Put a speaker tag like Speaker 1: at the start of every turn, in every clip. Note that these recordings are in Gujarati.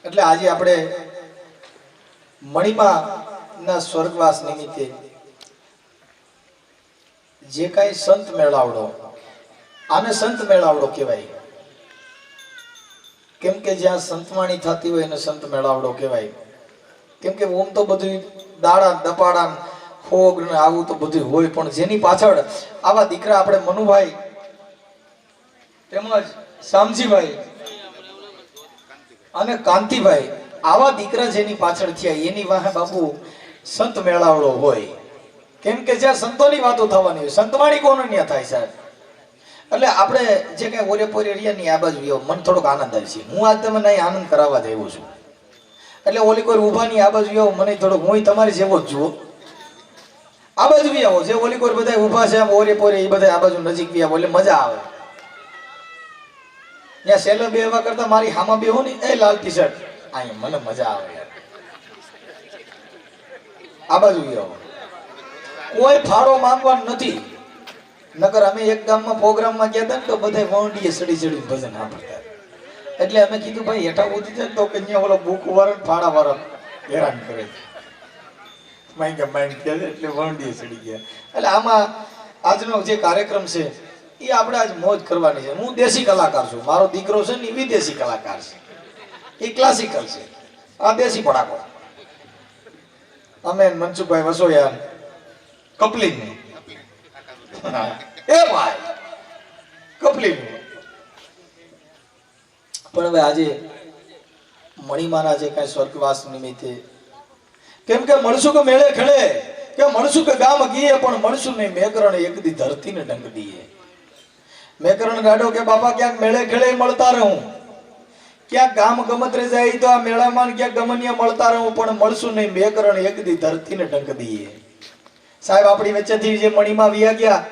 Speaker 1: એટલે આજે આપણે મણિમાના સ્વર્ગવાસ નિમિત્તે જે કાંઈ સંત મેળાવડો, આને સંત મેળાવડો કહેવાય. કેમ કે જ્યાં સંતવાણી થતી હોય એને સંત મેળાવડો કહેવાય. કેમ કે ઓમ તો બધું દાડા દપાડા ફોગ ને આવું તો બધું હોય, પણ જેની પાછળ આવા દીકરા આપણે મનુભાઈ તેમજ શામજીભાઈ અને કાંતિભાઈ, આવા દીકરા જેની પાછળ થયા એની વાહે બાપુ સંત મેળાવડો હોય. કેમ કે જ્યાં સંતોની વાતો થવાની હોય, સંતવાણી કોને ત્યાં થાય સાહેબ. એટલે આપણે જે કઈ ઓરે પોરે એરિયાની આ બાજુ આવ્યો, મને થોડોક આનંદ આવે છે. હું આજ તમને અહીં આનંદ કરાવવા દેવો છું. એટલે ઓલી કોઈ ઊભાની આ બાજુ આવો, મને થોડોક હું તમારી જેવો જ જુઓ. આ બાજુ બી આવો, જે ઓલી કોઈ બધા ઊભા છે આમ ઓરે પોરે, એ બધા આ બાજુ નજીક બી આવો, એટલે મજા આવે. ત્યાં સેલો બે એવા કરતા મારી હામાં બેહો ને, એ લાલ ટી શર્ટ અહીંયા મને મજા આવે યાર. આ બાજુ બી આવો, કોઈ ફાળો માંગવાનો નથી. નકર અમે એક ગામમાં પ્રોગ્રામમાં ગયા હતા ને તો બધા વંડીએ સડી સડી ભજન સાંભળતા. એટલે અમે કીધું ભાઈ હેઠા ઉતરી જાય તો કે અહીંયા ઓલો બુક વાળા ફાળા વાળા હેરાન કરે એટલે વંડીએ સડી ગયા. એટલે આમાં આજનો જે કાર્યક્રમ છે એ આપણે આજ મોજ કરવાની છે. હું દેશી કલાકાર છું, મારો દીકરો છે ને એ વિદેશી કલાકાર છે, એ ક્લાસિકલ છે, આ દેશી પડાકો. અમે મનસુખભાઈ વસોયા કપલિંગ એ ભાઈ કપલિંગ. પણ હવે આજે મણિમાના જે કઈ સ્વર્ગવાસ નિમિત્તે, કેમ કે મળશું કે મેળે ખેડે, કે મળશું કે ગામ ગીએ, પણ મળશું નહીં મેકરણ એક દી ધરતીને ડંગ દીએ. મેકરણ ગાડો કે બાપા ક્યાંક મેળે ખેડે મળતા રહું, ક્યાંક ગામ ગમત્રે જાય તો આ મેળામાં ક્યાંક ગમનિયા મળતા રહું, પણ મળશું નહીં મેકરણ એક દી ધરતીને ડંગ દીએ. સાહેબ આપણી વચ્ચેથી જે મણીમાં વિયા ગયા,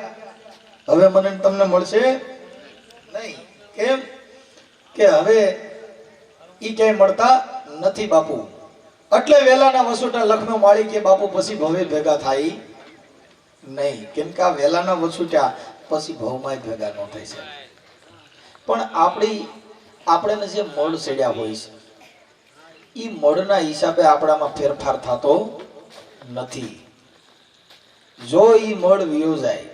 Speaker 1: હવે મને તમને મળશે નહીં. કેમ કે હવે ઈ ક્યાંય મળતા નથી બાપુ. એટલે વેલાના વસોટા લખનો માળી કે બાપુ પછી ભવે ભેગા થાય નહીં. કેમ કે આ વેલાના વસોટા પછી ભવમાં ભેગા ન થઈ શકે. પણ આપણે જે મળ સેડ્યા હોય છે એ મળના હિસાબે આપણામાં ફેરફાર થતો નથી. જો ઈ મળ વિયો જાય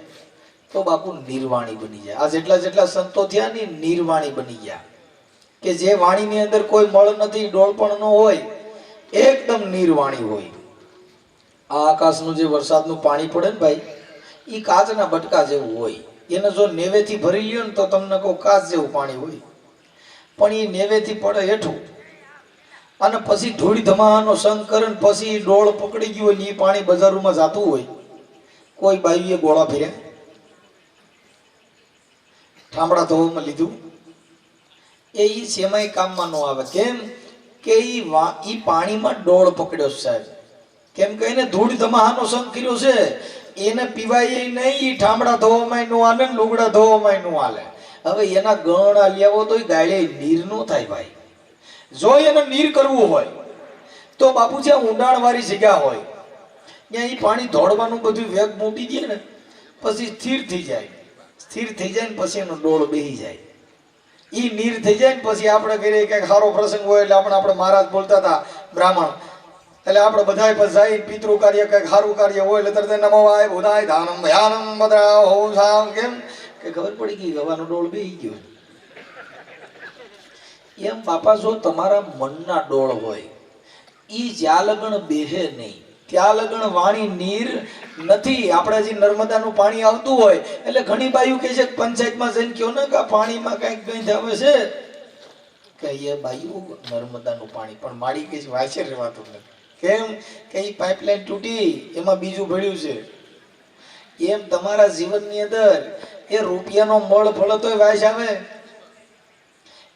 Speaker 1: તો બાપુ નિર્વાણી બની જાય. આ જેટલા સંતો થયા ને નિર્વાણી બની ગયા, કે જે વાણીની અંદર કોઈ મળ નથી, ડોળપણ ન હોય, એકદમ નિર્વાણી હોય. આ આકાશનું જે વરસાદનું પાણી પડે ને ભાઈ, ઈ કાચના બટકા જેવું હોય. એને જો નેવેથી ભરી લ્યો ને તો તમને કહું કાચ જેવું પાણી હોય. પણ એ નેવેથી પડે હેઠું અને પછી ધૂળ ધમાનો સંગ કરે ને પછી ડોળ પકડી ગયું હોય ને એ પાણી બજારોમાં જાતું હોય. કોઈ બાઈએ ગોળા ફેર્યા, ઠામડા ધોવામાં લીધું, એ સેમાય કામમાં ન આવે. કેમ કે ઈ પાણીમાં ડોળ પકડ્યો સાહેબ. કેમ કે એને ધૂળ ધમાહાનો સંગ કર્યો છે, એને પીવાય નહીં. ઈ ઠામડા ધોવામાં નો હાલે ને લુગડા ધોવામાં નો હાલે. હવે એના ગણ આલ્યાવો તો ગાળે નીર નો થાય ભાઈ. જો એને નીર કરવું હોય તો બાપુ જ્યાં ઊંડાણ વાળી જગ્યા હોય ત્યાં ઈ પાણી દોડવાનું બધું વેગ મૂકી દે ને પછી સ્થિર થઈ જાય. સ્થિર થઈ જાય ને પછી એનો ડોળ બેહી જાય. ઈ નીર થઈ જાય ને પછી આપણે ઘરે કઈક સારો પ્રસંગ હોય એટલે આપણે મહારાજ બોલતા હતા બ્રાહ્મણ, એટલે આપણે બધાય પછી જાય પિતૃ કાર્ય કઈક સારું કાર્ય હોય એટલે તરત નમવાય બુધાય ધાનમ ભયાનમ બદરા હોવ સામ. કેમ કે ખબર પડી ગઈ હવાનો ડોળ બેહી ગયો. એમ બાપા જો તમારા મનના ડોળ હોય, ઈ જ્યાં લગણ બેહે નહીં ત્યાં લગણ વાણી નીર નથી. આપણે જે નર્મદાનું પાણી આવતું હોય એટલે ઘણી બાયું કહે છે પંચાયતમાં જઈને કહો ને કે પાણીમાં કઈક ગંધ આવે છે, કહીએ બાયું નર્મદાનું પાણી, પણ માડી કહે છે વાંચે રહેવાતું નથી. કેમ કે એ પાઇપલાઇન તૂટી એમાં બીજું ભળ્યું છે. એમ તમારા જીવનની અંદર એ રૂપિયાનો મળ ફળતો વાંચ આવે.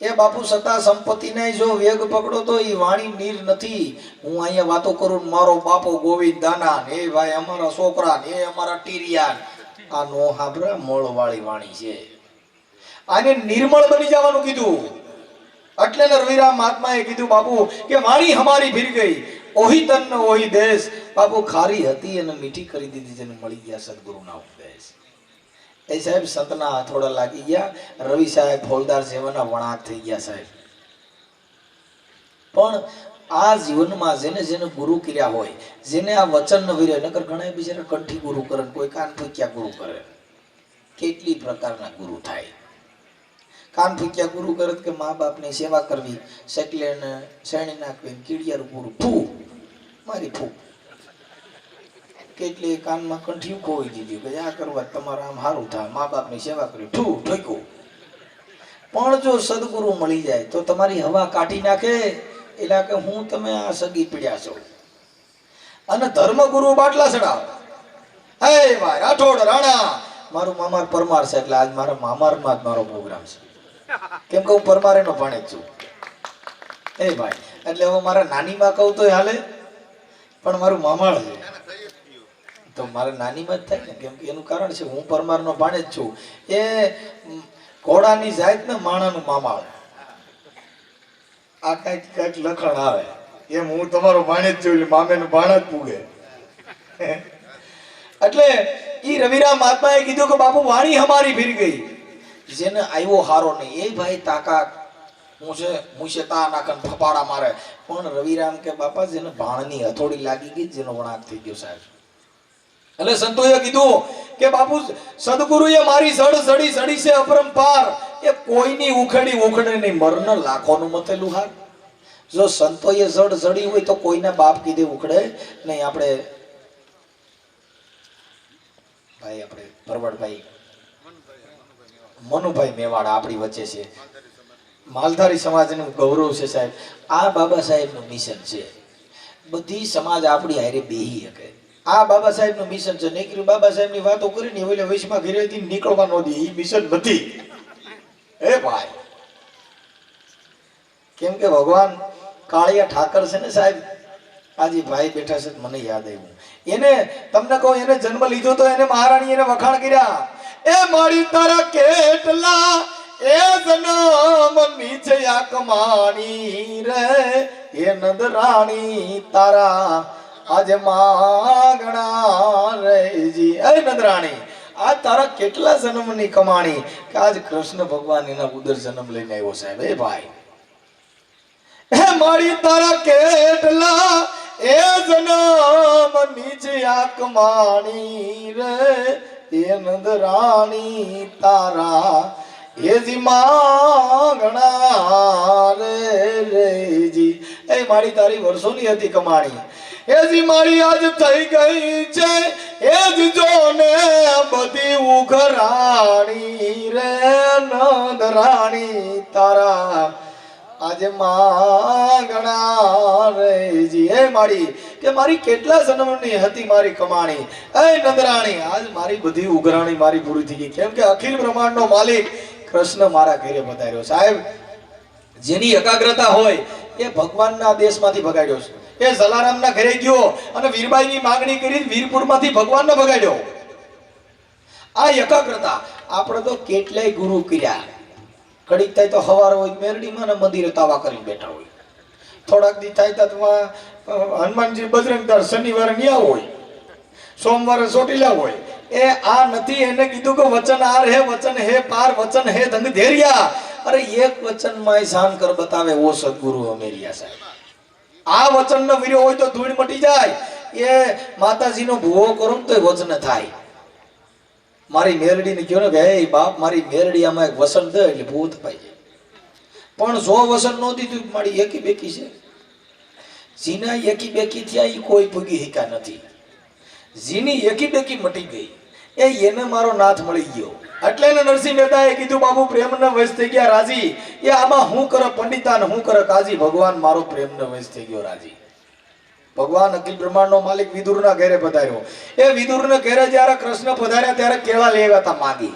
Speaker 1: એ બાપુ સત્તા સંપત્તિને જો વેગ પકડો તો એ વાણી નીર નથી. હું અહીંયા વાતો કરું, મારો બાપો ગોવિંદ દાના, એ ભાઈ અમારા છોકરા, એ અમારા ટીરિયા, આ નો હાબરા મળ વાળી વાણી છે. આને નિર્મળ બની જવાનું કીધું. એટલે રવિરામ મહાત્માએ કીધું બાપુ કે વાણી હમારી ફીર ગઈ, ઓહી તન ઓહી દેશ. બાપુ ખારી હતી અને મીઠી કરી દીધી, જેને મળી ગયા સદગુરુના ઉપદેશ. એ સાહેબ સંતના હાથોડા લાગી ગયા. રવિ સાહેબ ફોલદાર સેવાના વણાક થઈ ગયા સાહેબ. પણ આ જીવનમાં જેને જેને ગુરુ કર્યા હોય, જેને આ વચન ન વીરે, નકર ઘણા બિચારા કંઠી ગુરુ કરે, કોઈ કાન ફૂક્યા ગુરુ કરે. કેટલી પ્રકારના ગુરુ થાય. કાન ફૂક્યા ગુરુ કરે કે મા બાપની સેવા કરવી, સેકલેને શેણી નાખવી, કીડિયારું ગુરુ ફૂ મારી ફૂ. કેટલી કાનમાં કંઠિયું ખોઈ દીધું કે આ કરવા તમારા આમ સારું થાય, મા બાપની સેવા કરી ઠૂ ઠોક્યું. પણ જો સદગુરુ મળી જાય તો તમારી હવા કાઢી નાખે. એટલે કે હું તમે આ સગી પીડ્યા છો. અને ધર્મગુરુ બાટલા ચડાવ. હે ભાઈ રાઠોડ રાણા મારું મામાર પરમાર છે, એટલે આજ મારા મામારમાં જ મારો પ્રોગ્રામ છે. કેમ કે હું પરમારેનો ભાણેજ છું. એ ભાઈ એટલે હવે મારા નાનીમાં કહું તો હાલે, પણ મારું મામાળ છે તો મારે નાનીમાં જ થાય ને. કેમ કે એનું કારણ છે હું પરમારનો ભાણેજ છું. એ ઘોડાની જાત ને માણાનું મામાળ. આ કઈક કઈક લખણ આવે એમ હું તમારો ભાણેજ છું એટલે મામેનું ભાણ જ પૂગે. એટલે ઈ રવિરામ મહાત્માએ કીધું કે બાપુ વાણી હમારી ફીર ગઈ. જેને આવ્યો હારો નહીં એ ભાઈ તાકાત મુશે તા નાખન ફપાડા મારે. પણ રવિરામ કે બાપા જેને ભાણની હથોડી લાગી ગઈ, જેનો વણાક થઈ ગયો સાહેબ. એટલે સંતોએ કીધું કે બાપુ સદગુરુએ મારી સડી સડી છે અપરંપાર. એ કોઈની ઉખેડી ઉખડે નહીં, મરણ લાખોનું મતેલું હાર. જો સંતોએ સડી હોય તો કોઈના બાપ કીધે ઉખડે નહીં. આપણે ભાઈ આપણે પરવડભાઈ મનુભાઈ મેવાડા આપણી વચ્ચે છે. માલધારી સમાજનું ગૌરવ છે સાહેબ. આ બાબા સાહેબનું મિશન છે. બધી સમાજ આપણી હારે બેહી શકે. આ બાબા સાહેબનું મિશન છે. નીકળી બાબા સાહેબની વાતો કરીને ઓલે વૈશમાં ઘરેથી નીકળવા ન દે. એ મિશન નથી. એ ભાઈ કેમ કે ભગવાન કાળિયા ઠાકર છે ને સાહેબ, આજે ભાઈ બેઠા છે મને યાદ આવ્યું. એને તમને કહું એને જન્મ લીધો તો એને મહારાણી એને વખાણ કર્યા. એ મારી તારા કેટલા એ જન્મ નીચે આ કમાણી રે, એ નંદ રાણી તારા આજે માંગણા રેજી. એ નંદ રાણી આ તારા કેટલા જન્મની કમાણી કે આજ કૃષ્ણ ભગવાન એના ઉદર જન્મ લઈને આવ્યો સાહેબ. એ ભાઈ હે મારી તારા કેટલા એ જન્મ નીચે આ કમાણી રે, એ નંદ રાણી તારા એજી માંગણા રેજી. એ મારી તારી વર્ષોની હતી કમાણી, એજી મારી આજ થઈ ગઈ છે. એજ જોને બધી ઉઘરાણી રે, નંદ રાણી તારા આજે માંગણા રેજી. એ મારી કે મારી કેટલા જન્મની હતી મારી કમાણી. એ નંદરાણી આજ મારી બધી ઉઘરાણી મારી પૂરી થઈ ગઈ. કેમ કે અખિલ બ્રહ્માંડનો માલિક કૃષ્ણ મારા ઘરે પધાર્યો સાહેબ. જેની એકાગ્રતા હોય એ ભગવાનના દેશમાંથી ભગાડ્યો છે. એ જલારામના ઘરે ગયો અને વીરબાઈની માંગણી કરી, વીરપુરમાંથી ભગવાનને ભગાડ્યો. આ એકાગ્રતા. આપણે તો કેટલાય ગુરુ કર્યા. કડીક થાય તો હવાર હોય મેરડીમાં ને મંદિરે તાવા કરી બેઠા હોય. થોડાક દી થાય તો હનુમાનજી બજરંગદાસ શનિવારે ન્યા હોય, સોમવારે ચોટીલા હોય. એ આ નથી. એને કીધું કે વચન આર હે વચન હે પાર વચન હે ધંગ ધેરિયા. અરે એક વચનમાં શાન કર બતાવે ઓ સદગુરુ અમેરિયા સાહેબ. આ વચન નો વીર્યો હોય તો ધૂળ મટી જાય. એ માતાજીનો ભૂવો કરો તો વચન થાય. મારી મેરડીને કહ્યું ને કે હે બાપ મારી મેરડીયામાં એક વસન દે એટલે ભૂત પાઈ જાય. પણ જો વસન ન દીધું મારી એકી બેકી છે. જીના એકી બેકી થયા એ કોઈ ભૂગી હિકા નથી. જીની એકી બેકી મટી ગઈ એને મારો નાથ મળી ગયો. એટલે એને નરસિંહ મહેતાએ કીધું બાબુ પ્રેમના વશ થઈ ગયા રાજી. એ આમાં હું કરે પંડિતાન હું કરે કાજી. ભગવાન મારો પ્રેમના વશ થઈ ગયો રાજી. ભગવાન અખિલ બ્રહ્માંડનો માલિક વિદુરના ઘરે પધાર્યો. એ વિદુરના ઘરે જ્યારે કૃષ્ણ પધાર્યા ત્યારે કેળા લેવા હતા માગી.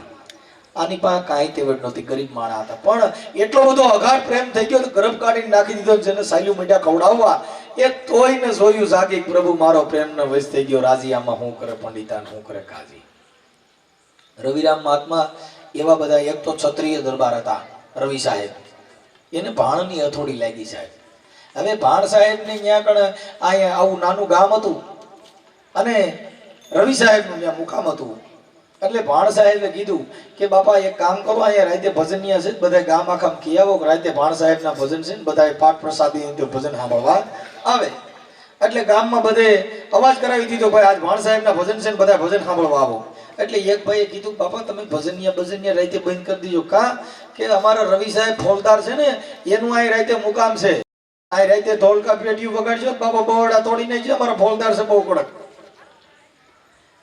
Speaker 1: આની પાસે કાંઈ તેવડ નહોતી, ગરીબ માણા હતા. પણ એટલો બધો અગાઢ પ્રેમ થઈ ગયો ગર્ભ કાઢીને નાખી દીધો. જેને સાયલું મીઠા ખવડાવવા એ તોય ને જોયું જાગી પ્રભુ મારો પ્રેમનો વશ થઈ ગયો રાજી. આમાં હું કરે પંડિતાન હું કરે કાજી. રવિરામ મહાત્મા એવા બધા. એક તો ક્ષત્રિય દરબાર હતા રવિ સાહેબ. એને ભાણની હથોડી લાગી સાહેબ. હવે ભાણ સાહેબ ને ત્યાં કણ અહીંયા આવું નાનું ગામ હતું અને રવિ સાહેબ નું ત્યાં મુકામ હતું. એટલે ભાણ સાહેબે કીધું કે બાપા એક કામ કરો, અહીંયા રાતે ભજનિયા છે, બધા ગામ આખામ કી આવો, રાતે ભાણ સાહેબના ભજન છે, બધા પાઠ પ્રસાદી ભજન સાંભળવા આવે. એટલે ગામમાં બધે અવાજ કરાવી દીધો, ભાઈ આજ ભાણ સાહેબના ભજન છે ને બધા ભજન સાંભળવા આવો. એટલે એક ભાઈએ કીધું બાપા તમે ભજનિયા રાતે બંધ કરી દીજો. કા કે અમારા રવિ સાહેબ ફોલદાર છે ને એનું આ રાતે મુકામ છે, આ રાતે ઢોલકા પેટીયું વગાડજો, બાપા બવડા તોડી નાખજો, અમારા ફોલદાર છે બહુ કડક.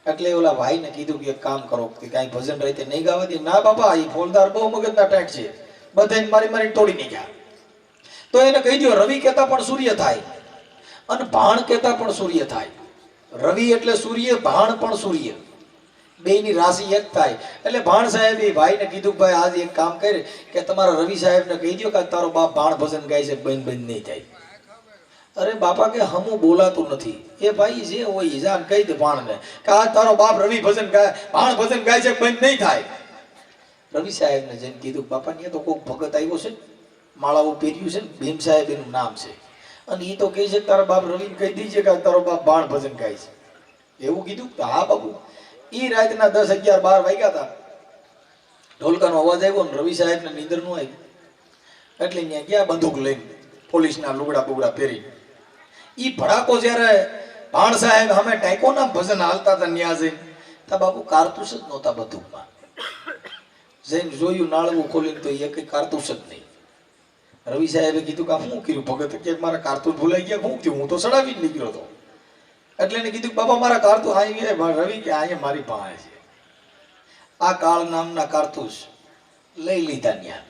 Speaker 1: એટલે ઓલા ભાઈને કીધું કે એક કામ કરો કે કાંઈ ભજન રાતે નહીં ગાવા દે. ના બાપા એ ફોલદાર બહુ મગજના ટાઈટ છે, બધાને મારી તોડી નાખ્યા. તો એને કહી દો રવિ કહેતા પણ સૂર્ય થાય અને ભાણ કહેતા પણ સૂર્ય થાય. રવિ એટલે સૂર્ય, ભાણ પણ સૂર્ય, બેયની રાશિ એક થાય. એટલે ભાણ સાહેબ એ ભાઈને કીધું ભાઈ આજે એક કામ કરે કે તમારા રવિ સાહેબને કહી દો કે તારો બાપ ભાણ ભજન ગાય છે, બંધ નહીં થાય. અરે બાપા કે હમું બોલાતું નથી. એ ભાઈ જે હોય જાન કહી દે ભાણને કે આ તારો બાપ રવિ ભજન ગાય, ભાણ ભજન ગાય છે, બંધ નહીં થાય. રવિ સાહેબને જેમ કીધું બાપા ને તો કોઈક ભગત આવ્યો છે, માળાઓ પહેર્યું છે, ભીમ સાહેબ એનું નામ છે, અને એ તો કહે છે કે તારા બાપ રવિને કહી દીજે કે તારો બાપ ભાણ ભજન ગાય છે. એવું કીધું. હા બાપુ. એ રાતના 10, 11, 12 વાગ્યા હતા. ઢોલકાનો અવાજ આવ્યો ને રવિ સાહેબને નીંદર નું આવી. એટલે ત્યાં ગયા બંદૂક લઈને, પોલીસના લુગડા બુગડા પહેરી. ઈ ભડાકો જયારે ભાણ સાહેબ અમે ટાઈકોના ભજન હાલતા હતા ન્યા જઈને, તા બાપુ કારતૂસ જ નહોતા બંદૂકમાં. જઈને જોયું નાળવું ખોલીને તો એક કારતૂસ જ નહીં. રવિ સાહેબે કીધું કે શું કર્યું ભગત, કે મારા કારતૂસ ભૂલાઈ ગયા, શું થયું, હું તો સડાવી જ નીકળ્યો હતો. એટલે એને કીધું બાપા મારા કારતૂસ અહીંયા. રવિ કે અહીંયા મારી પાસે છે. આ કાળ નામના કારતૂસ લઈ લીધા ન્યા.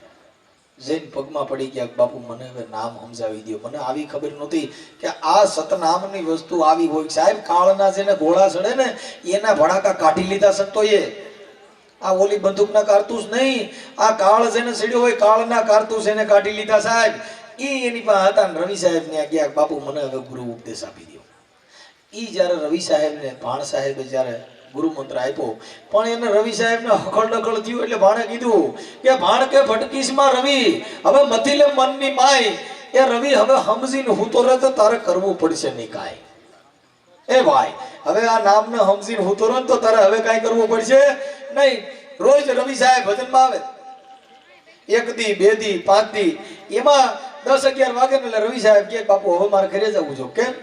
Speaker 1: જૈન પગમાં પડી ગયા બાપુ મને હવે નામ સમજાવી દો. મને આવી ખબર નહોતી કે આ સતનામની વસ્તુ આવી હોય. સાહેબ કાળના જેને ગોળા ચડે ને એના ભડાકા કાઢી લીધા સંતોએ. આ ઓલી બંદૂકના કારતૂસ નહીં, આ કાળ જેને ચડ્યો હોય કાળના કારતૂસ એને કાઢી લીધા સાહેબ. એની પાસે હતા. રવિ સાહેબ ને ગયા બાપુ મને હવે ગુરુ ઉપદેશ આપી દો. જયારે રવિ સાહેબ ને ભાણ સાહેબે જયારે ગુરુ મંત્ર આપ્યો, પણ એને રવિ સાહેબ ને હખડ ડખડ થયું. એટલે ભાણે કીધું કે ભાણ કે ભટકીશ માં રવિ હવે મથી લે મનની માય. એ રવિ હવે સમજીને હું તો રહે તારે કરવું પડશે નહીં કાંઈ. એ ભાઈ હવે આ નામને સમજીને હું તો રહે તો તારે હવે કાંઈ કરવું પડશે નહીં. રોજ રવિ સાહેબ ભજનમાં આવે, 1 દી 2 દી 5 દી, એમાં 10, 11 વાગે ને એટલે રવિ સાહેબ કે બાપુ હવે મારે ઘરે જવું છે. કેમ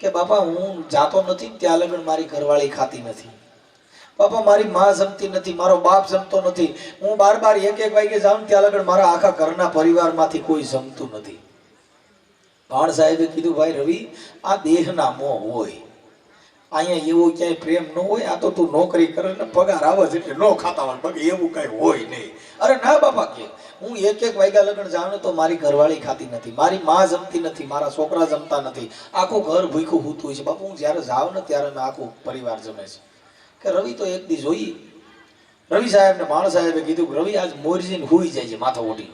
Speaker 1: કે બાપા હું જાતો નથી, ત્યાં લગન મારી ઘરવાળી ખાતી નથી, બાપા મારી માં જમતી નથી, મારો બાપ જમતો નથી, હું 12, 1 વાગે જાઉં ત્યાં લગન મારા આખા ઘરના પરિવારમાંથી કોઈ જમતું નથી. ભાણ સાહેબે કીધું ભાઈ રવિ આ દેહના મોહ હોય, અહીંયા એવો ક્યાંય પ્રેમ ન હોય. આ તો તું નોકરી કરે ને પગાર આવે છે એટલે ન ખાતા હોય, બાકી એવું કઈ હોય નહીં. અરે ના બાપા કે હું 1 વાગ્યા લગન જાઉં તો મારી ઘરવાળી ખાતી નથી, મારી માં જમતી નથી, મારા છોકરા જમતા નથી, આખું ઘર ભૂખ્યું હોતું હોય છે. બાપુ હું જ્યારે જાઉં ને ત્યારે મેં આખું પરિવાર જમે છે. કે રવિ તો એક દી જોઈ. રવિ સાહેબ ને ભાણ સાહેબે કીધું કે રવિ આજ મોરજીને હુઈ જાય છે માથા ઓઢી,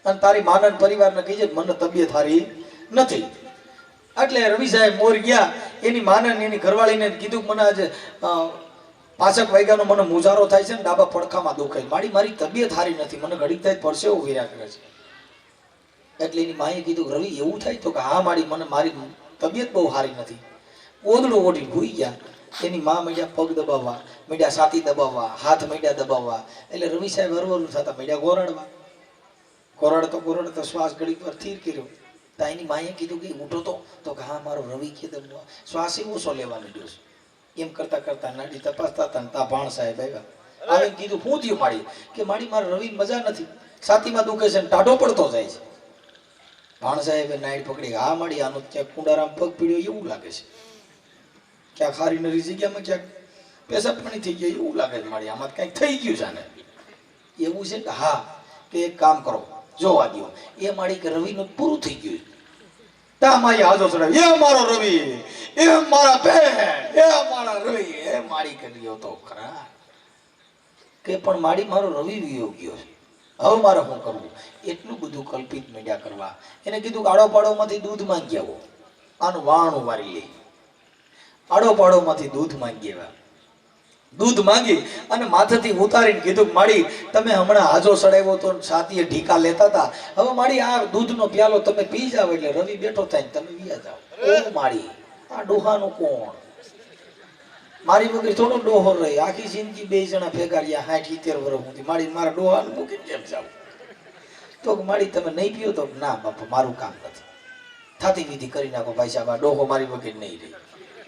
Speaker 1: અને તારી માનન પરિવારને કહીજે મને તબિયત સારી નથી. એટલે રવિ સાહેબ મોર ગયા. એની માને એની ઘરવાળીને કીધું મને આજે 5 વાગ્યાનો મને મુજારો થાય છે ને ડાબા પડખામાં દુખાય, મારી તબિયત સારી નથી, મને ઘડીક થાય પરસેવો વીર્યા કરે છે. એટલે એની માએ કીધું રવિ એવું થાય તો કે હા મારી તબિયત બહુ સારી નથી. ઓદડું ઓઢી ભૂઈ ગયા. એની માં મીડિયા પગ દબાવવા, મીડિયા છાતી દબાવવા, હાથ મીડિયા દબાવવા. એટલે રવિ સાહેબ હરવરું થતા મીડિયા ગોરાડવા. ગોરાડતો શ્વાસ ઘડીક વાર સ્થિર કર્યો. તા એની માએ કીધું કે ઉઠો તો કે હા મારો રવિ કીધું શ્વાસ ઓછો લેવા માંડ્યો છે. એમ કરતા કરતા નાડી તપાસતા હતા. તા ભાણ સાહેબ આવ્યા. આવીને કીધું શું થયું મારી? કે મારા રવિ મજા નથી, છાતીમાં દુખે છે, ટાઢો પડતો જાય છે. ભાણ સાહેબે નાઈડ પકડી, હા મારી આનો ક્યાંક કુંડારામ પગ પીડ્યો એવું લાગે છે, ક્યાંક હારી નરી જગ્યામાં ક્યાંક પેશાબ પાણી થઈ ગયા એવું લાગે છે, મારી આમાં કંઈક થઈ ગયું છે ને એવું છે. કે હા કે એક કામ કરો જોવા દો. એ મારી કે રવિનું પૂરું થઈ ગયું. તા મારી હાજો ચડાવી, એ મારો રવિ, એ મારા બેન, એ મારા રવિ, એ મારી કર્યો તો ખરા. કે પણ મારો રવિ વિયો ગયો છે, હવે મારે શું કરવું? એટલું બધું કલ્પિત મીડિયા કરવા. એને કીધું આડો પાડોમાંથી દૂધ માંગી આવો, આનું વાણું વારી લે. આડો પાડોમાંથી દૂધ માંગી આવ્યા. દૂધ માંગી અને માથેથી ઉતારીને કીધું માડી તમે હમણાં હાજો સડાવ્યો તો છાતીએ ઢીકા લેતા હતા, હવે માડી આ દૂધનો પ્યાલો તમે પી જાવ એટલે રવિ બેઠો થાય તમે વિયા જાવ. ઓ માડી આ ડોહાનું કોણ? મારી વગર થોડો ડોહો રહી આખી જિંદગી બે જણા ભેગા રહ્યા 60-70 વર્ષ સુધી મારી મારા ડોહાને મૂકીને કેમ જાવ તો મારી તમે નહીં પીઓ તો ના બાપા મારું કામ નથી થાતી વિધિ કરી નાખો ભાઈ સાહેબ આ ડોહો મારી વગર નહીં રહી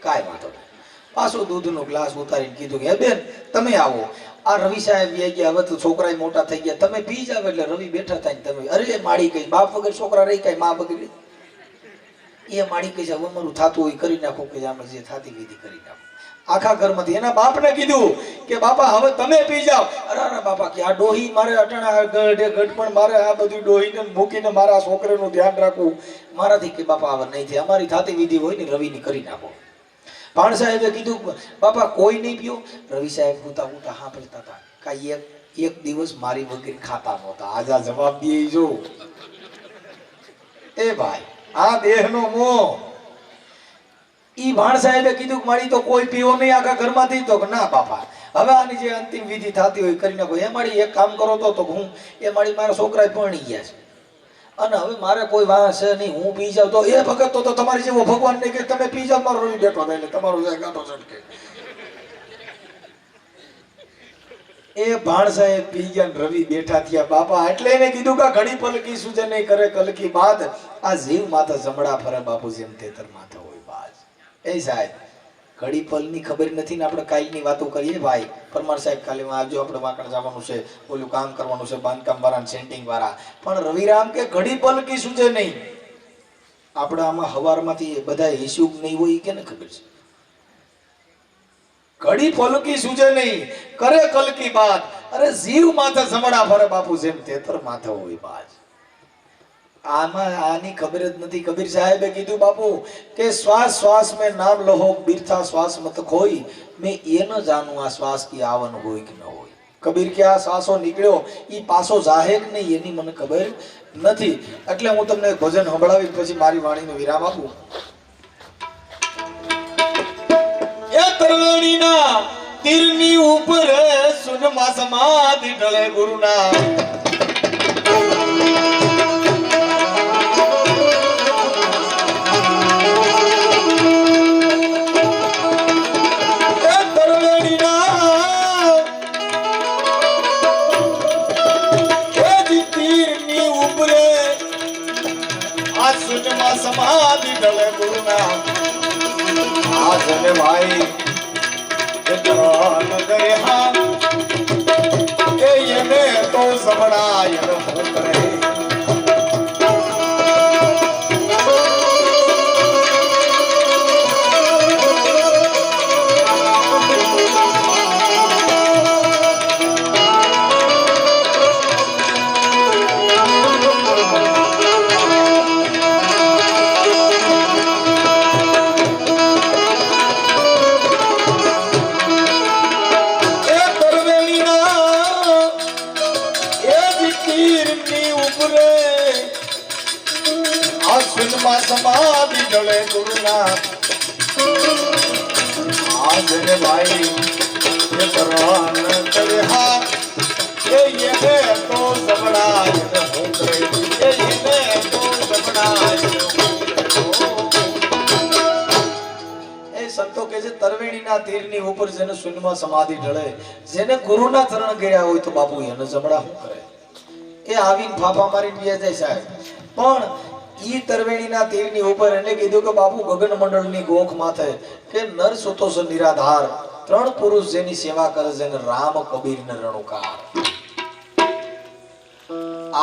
Speaker 1: કાંઈ વાંધો નહીં પાછો દૂધનો ગ્લાસ ઉતારીને કીધું કે હે બેન તમે આવો આ રવિ સાહેબ આવી ગયા હવે તો છોકરા મોટા થઈ ગયા તમે પી જાવ એટલે રવિ બેઠા થાય તમે અરે માડી કઈ બાપ વગર છોકરા રહી કઈ મા વગર એ માડી કઈ હવે મારું થાતું હોય કરી નાખો કે આમ જે થાતી વિધિ કરી નાખો આખા ઘરમાંથી એના બાપને કીધું કે બાપા હવે તમે પી જાઓ અરે બાપા કે આ ડોહી મારે અટણા ગઢપણ મારે આ બધી ડોહીને મૂકીને મારા છોકરાનું ધ્યાન રાખવું મારાથી કે બાપા હવે નહીં થાય અમારી થાતી વિધિ હોય ને રવિની કરી નાખો ભાણ સાહેબે કીધું બાપા કોઈ નહીં પીઓ રવિ સાહેબ હુતા હુતા સાંભળતા હતા કાંઈ એક દિવસ મારી વગર ખાતા નહોતા આજા જવાબ દે જો એ ભાઈ આ દેહનો મોહ ઈ ભાણ સાહેબે કીધું કે મારી તો કોઈ પીવો નહીં આખા ઘરમાંથી તો ના બાપા હવે આની જે અંતિમ વિધિ થતી હોય કરી નાખો એ મારી એક કામ કરો તો હું એ મારી મારા છોકરા પરણી ગયા છે અને હવે મારે કોઈ વાંસ નહીં હું પી જાઉં તો એ ભગત તો તમારી જેવો ભગવાન ને કે તમે પી જાવ મારો રવિ બેઠો થાય એટલે તમારો ગાંઠો ચડકે એ ભાણ સાહેબ પી ગયા રવિ બેઠા થયા બાપા એટલે એને કીધું કે ઘડી પલકી સુજે નહીં કરે કલકી બાદ આ જીવ માથા જમડા ફરે બાપુ જેમ તેતર માથા હોય બાજ એ સાહેબ ઘડી પલની ખબર નથી ને આપણે કાલની વાતો કરીએ ભાઈ પરમાર સાહેબ કાલે આવજો આપણે વાંકણ જવાનું છે ઓલું કામ કરવાનું છે બાંધકામ વાળા સેન્ટિંગ વાળા પણ રવિરામ કે ઘડી પલકી સુજે નહીં આપણે આમાં હવારમાંથી બધા હિસ્યુક નહીં હોય કે ને ખબર છે ઘડી પલકી સુજે નહીં કરે કલકી બાત અરે જીવ માથે જમડા ફરે બાપુ જેમ તેતર માથે હોય બાજ આમાં આની ખબર જ નથી કબીર સાહેબે કીધું બાપુ કે શ્વાસ શ્વાસ में नाम लहो बिरथा श्वास मत खोई मैं ये न जानू आ श्वास की आवन હોય કે ન હોય કબીર કે આ શ્વાસો નીકળ્યો ઈ પાછો જાહે કે નહીં એની મને ખબર નથી એટલે હું તમને ભજન સંભળાવી પછી મારી વાણીનો વિરામ આપું એ તરવણીના તીરની ઉપર સુનમાં સમાધિ ઢળે ગુરુના समाधि डले गुरुना आजने भाई जवान करे हाँ ये ने तो सबड़ा ये भूतरे समाधि डले गुरुना आजने भाई ये परवान करे हाँ ये ने तो सबड़ा ये भूतरे ये ने तो सबड़ा એ સંતો કે છે તરવેણીના તીરની ઉપર જેને શૂન્યમાં સમાધિ ઢળે જેને ગુરુના ચરણ ગયા હોય તો બાપુ એને જમડા શું કરે એ આવીને ફાફા મારીને ગયા જાય સાહેબ પણ ઈ તરવેણીના તીરની ઉપર એને કીધું કે બાપુ ગગન મંડળની ગોખ માથે કે નર સુતો છે નિરાધાર ત્રણ પુરુષ જેની સેવા કરે છે એને રામ કબીર ને રણુકાર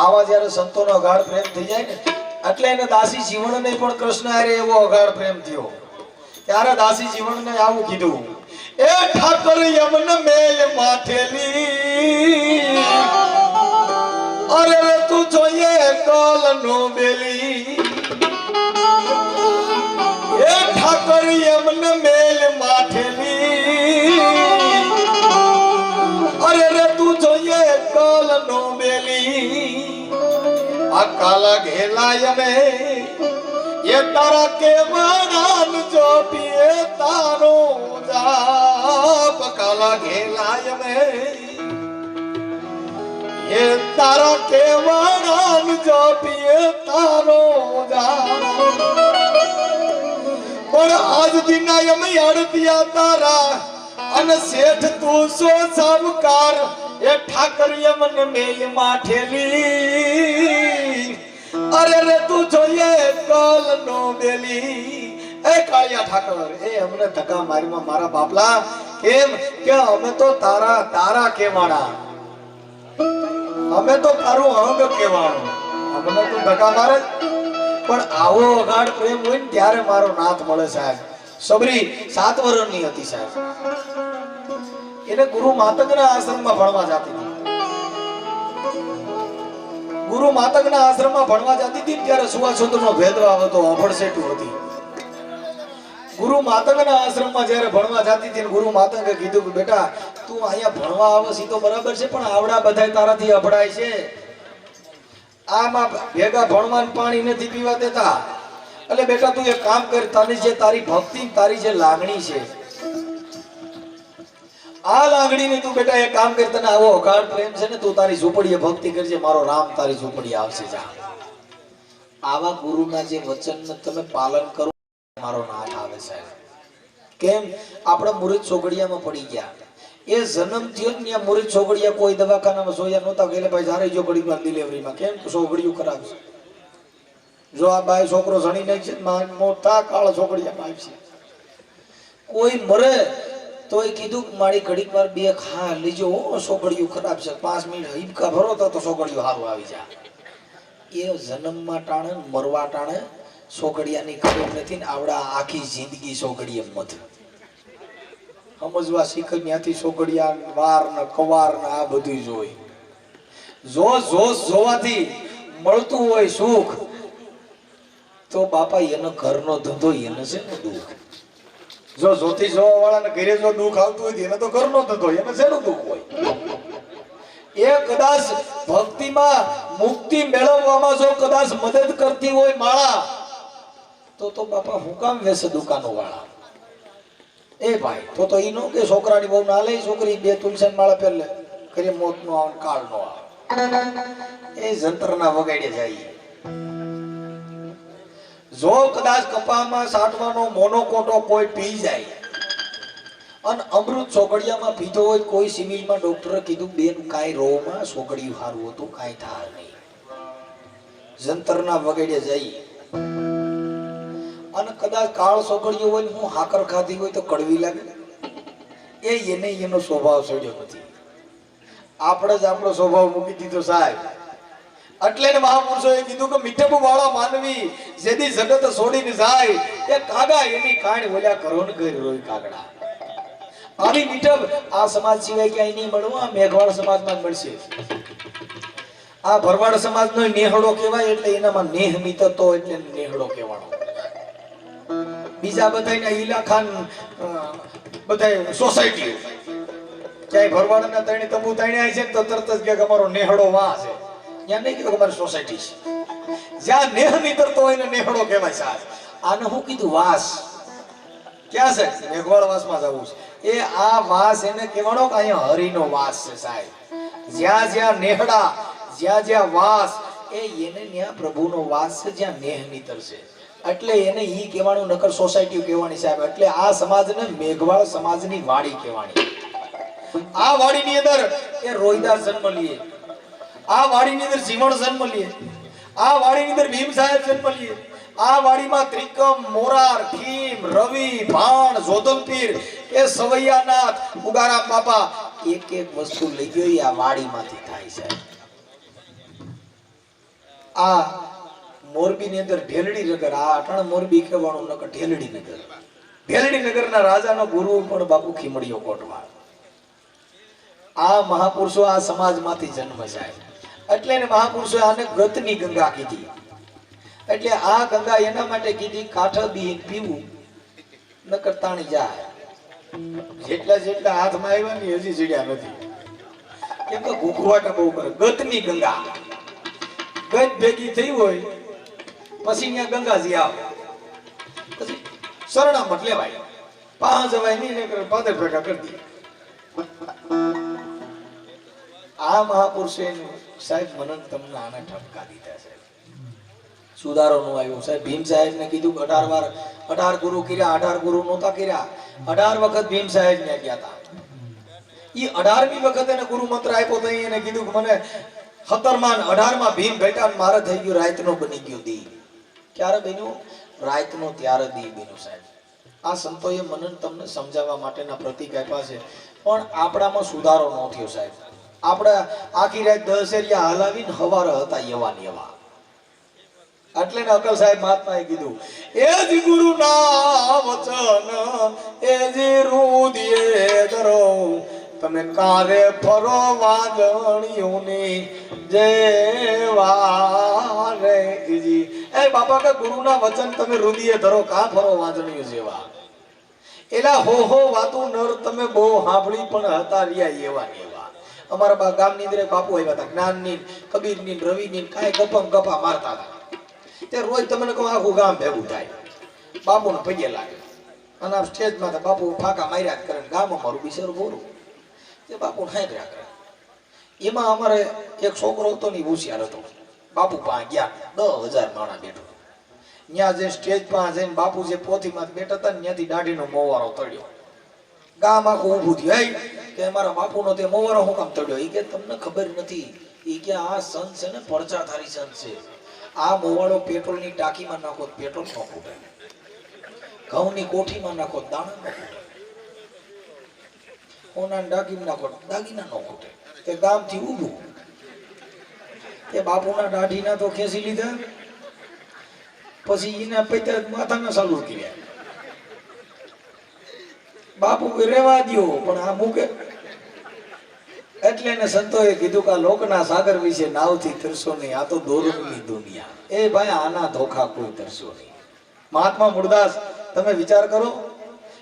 Speaker 1: આવા જ્યારે સંતોનો અગાઢ પ્રેમ થઈ જાય ને એટલે એને દાસી જીવનને પણ કૃષ્ણ હારે એવો અગાઢ પ્રેમ થયો ત્યારે દાસી જીવનને આવું કીધું એ ઠાકર યમન મેલ માથેલી અરે તું જોઈએ કાલ નો બેલી એ ઠાકર યમન મેલ માથેલી અરે તું જોઈએ કાલ નો બેલી આ કાલા ઘેલાય મે ये तारा के वरदान जो पिए तारो जाप काला घेलाय में ये तारा के वरदान जो पिए तारो जाप पर आज दिन में अड़तिया तारा અને શેઠ તું સો સાવકાર એ ઠાકરિય મને મેય માઠેલી અરે રે તું જોઈએ કલ નો બેલી એ કાળિયા ઠાકર એ અમને ધક્કા મારીમાં મારા બાપલા કેમ કે અમે તો તારા કેવાડા અમે તો તારું અંગ કેવાનું અમને તો ધક્કા મારે પણ આવો અગાઢ પ્રેમ હોય ને ત્યારે મારો નાથ મળે સાહેબ સબરી 7 વર્ષની હતી સાહેબ એને ગુરુ માતંગના આશ્રમમાં ભણવા જતી હતી ગુરુ માતંગના આશ્રમમાં ભણવા જતી હતી ત્યારે સુવાસુદ્રનો ભેદભાવ હતો અભડસેટું હતી ગુરુ માતંગના આશ્રમમાં જ્યારે ભણવા જતી હતી ગુરુ માતંગે કીધું કે બેટા તું અહીંયા ભણવા આવસ ઈ તો બરાબર છે પણ આવડા બધાય તારાથી અભડાય છે આમાં ભેગા ભણવાનું પાણી નથી પીવા દેતા એટલે બેટા તું એક કામ કર તને જે તારી ભક્તિ તારી જે લાગણી છે આ લાગણીની તું બેટા એક કામ કર તને આવો અગાઢ પ્રેમ છે ને તું તારી ઝૂંપડીએ ભક્તિ કરજે મારો રામ તારી ઝૂંપડીએ આવશે જા આવા ગુરુના જે વચનનું તમે પાલન કરો મારો નાથ આવે સાહેબ કેમ આપણે મુરીદ સોગડિયામાં પડી ગયા એ જન્મ થયો ને ત્યાં મુરીદ સોગડિયા કોઈ દવાખાનામાં સોયા નહોતા કે ભાઈ જારે જો ઘડીમાં ડિલિવરીમાં કેમ સોગડિયું કરાવશે જો આ બાય છોકરો જણી નાખશે મોટા કાળ સોગડિયામાં આવશે કોઈ મરે તો એ કીધું મારી ઘડીક વાર બે ખા લીજો સોગડિયું ખરાબ છે 5 મિનિટ હિબકા ભરો તો સોગડિયું સારું આવી જાય એ જન્મમાં ટાણે મરવા ટાણે સોગડિયાની ખબર નથી ને આવડા આખી જિંદગી સોગડીએ મત સમજવા શીખ ત્યાંથી સોગડિયા વાર ને કવાર ને આ બધું જોઈ જોવાથી મળતું હોય સુખ તો બાપા એનો ઘરનો ધંધો એને છે ને દુઃખ જો જોથી જોવા વાળાને ઘરે જો દુઃખ આવતું હોય એને તો ઘરનો ધંધો એને શેનું દુઃખ હોય એ કદાચ ભક્તિમાં મુક્તિ મેળવવામાં જો કદાચ મદદ કરતી હોય માળા તો બાપા હું કામ વેસે દુકાનો વાળા એ ભાઈ તો ઈ નો કે છોકરાની બહુ ના લે છોકરી 2 તુલસી માળા પહેલે કરી મોત નો આવે કાળ નો આવે એ જંતરના વગાડે જાય જો કદાચ કપામાં સાટવાનો મોનોકોટો કોઈ પી જાય અને અમૃત સોગડિયામાં પીધો હોય કોઈ સિવિલમાં ડોક્ટરે કીધું બેન કાઈ રોમાં સોગડિયું હારું હતું કાઈ થાય નહીં જંતરના વગાડે જાય અને કદાચ કાળ સોગડિયો હોય હું હાકર ખાધી હોય તો કડવી લાગે એને એનો સ્વભાવ છોડ્યો નથી આપણે જ આપણો સ્વભાવ મૂકી દીધો સાહેબ એટલે ને મહાપુરુષોએ કીધું કે મીઠપુ વાળા માનવી જેદી જગત છોડીને જાય એ કાગા એની કાણ ઓલ્યા કરો ને કરી રોય કાગડા આવી મીઠપ આ સમાજ સિવાય ક્યાંય નહીં મળવું આ મેઘવાળ સમાજમાં જ મળશે આ ભરવાડ સમાજનો નેહડો કહેવાય એટલે એનામાં નેહ મિતતો એટલે નેહડો કહેવાનો બીજા બધાના ઇલાખાન બધા સોસાયટી ક્યાંય ભરવાડના તણે તંબુ તણ્યા છે તો તરત જ કે અમારો નેહડો વાહ છે ત્યાં નહીં કીધું અમારી સોસાયટી છે જ્યાં નેહ મિતરતો હોય ને નેહડો કહેવાય સાહેબ આને હું કીધું વાસ ક્યાં છે મેઘવાળ વાસમાં જવું છે એ આ વાસ એને કહેવાનો કે અહીંયા હરિનો વાસ છે સાહેબ જ્યાં જ્યાં નેહડા જ્યાં વાસ એને ત્યાં પ્રભુનો વાસ છે જ્યાં નેહ મિતર છે એટલે એને ઈ કહેવાનું નકર સોસાયટી કહેવાની સાહેબ એટલે આ સમાજને મેઘવાળ સમાજની વાડી કહેવાની આ વાડીની અંદર એ રોહિદાસ જન્મ લીએ આ વાડીની અંદર જીવણ જન્મ લીએ આ વાડીની અંદર ભીમ સાહેબ જન્મ લીએ આ વાડીમાં ત્રિકમ મોરાર ખીમ રવિ ભાણ જોધલપીર એ સવૈયાનાથ ઉગારામ બાપા એક એક વસ્તુ લઈ ગયો આ વાડીમાંથી થાય છે આ મોરબી ની અંદર ઢેલડી નગર આ અટાણ મોરબી કહેવાનું નકર ઢેલડી નગરના રાજાનો ગુરુ પણ બાપુ ખીમડીયો કોટવાળ આ મહાપુરુષો આ સમાજમાંથી જન્મ જાય એટલે ને મહાપુરુષો આને વ્રતની ગંગા કીધી એટલે આ ગંગા એના માટે કીધી કાંઠા બી પીવું નકર તાણી જાય જેટલા હાથમાં આવ્યા ને હજી જડ્યા નથી કેમ કે ઘૂઘવાટા બહુ કરે ગતની ગંગા ગત ભેગી થઈ હોય પછી ત્યાં ગંગાજી આવે પછી શરણામત લેવાય 5 જવાય નહીં ને પાદર ભેગા કરી દે આ મહાપુરુષે સાહેબ મનન તમને આના ઠપકા દીધા છે સુધારો નો આવ્યો સાહેબ. ભીમ સાહેબ ને કીધું 18 વાર 18 ગુરુ કર્યા, 18 ગુરુ નહોતા કર્યા, 18 વખત ભીમ સાહેબ ને ગયા હતા. ઈ 18મી વખત એને ગુરુ મંત્ર આપ્યો તો એને કીધું કે મને 17માં 18માં ભીમ ભેટા મારે થઈ ગયું રાતનો બની ગયો દી. ક્યારે બન્યું? રાતનો ત્યારે દી બન્યું સાહેબ. આ સંતોએ મને તમને સમજાવવા માટેના પ્રતીક આપ્યા છે, પણ આપણામાં સુધારો ન થયો સાહેબ. આપણે આખી રાત 10 એરિયા હલાવીને હવારે હતા એવા ને એવા. એટલે ને અકલ સાહેબ મહાત્માએ કીધું, એ જ ગુરુના વચન એ જ રુદિયે ધરો, તમે કારે ફરો વાદળીઓની જેવા રે જી. એ બાપા કે ગુરુના વચન તમે રુદિયે ધરો, કા ફરો વાદળીઓ જેવા. એલા હો વાતું નર તમે બહુ સાંભળી પણ હતા રહ્યા એવા ને એવા. અમારા ગામની અંદર બાપુ આવ્યા હતા, જ્ઞાનની, કબીરની, રવિની, કાંઈ ગપમ ગપા મારતા હતા. તે રોજ તમને કહું આખું ગામ ભેગું થાય, બાપુને પગે લાગે અને આ સ્ટેજમાં તો બાપુ ફાંકા માર્યા જ કરે, ગામ અમારું બિચારું બોરું તે બાપુ ઠાંક્યા કરે. એમાં અમારે એક છોકરો હતો ને હોશિયાર હતો. બાપુ પાસે ગયા, 10,000 માણસ બેઠો. ત્યાં જે સ્ટેજ પાસે જઈને બાપુ જે પોથીમાં બેઠા હતા ને ત્યાંથી દાઢીનો મોવારો તળ્યો. ગામ આખું ઊભું થયું કે અમારા બાપુનો તે મોવારો હું કામ તળ્યો? એ કે તમને ખબર નથી, એ કે આ સંત છે ને પડચાધારી સંત છે. આ મોવાળો પેટ્રોલની ટાંકીમાં નાખો પેટ્રોલ ન ખૂટે, ઘઉંની કોઠીમાં નાખો દાણા ન ખૂટે, સોનાની ટાંકીમાં નાખો દાગીના ન ખૂટે. તે ગામથી ઊભું. તે બાપુના દાઢીના તો ખેંચી લીધા, પછી એના પૈતા માથાના ચાલુ કર્યા. બાપુ રેવા દ્યો પણ આ મૂકે. એટલે એને સંતોએ કીધું કે આ લોકના સાગર વિશે નાવથી તરસો નહીં, આ તો દોરડની દુનિયા. એ ભાઈ આના ધોખા કોઈ તરસો નહીં. મહાત્મા મૂળદાસ તમે વિચાર કરો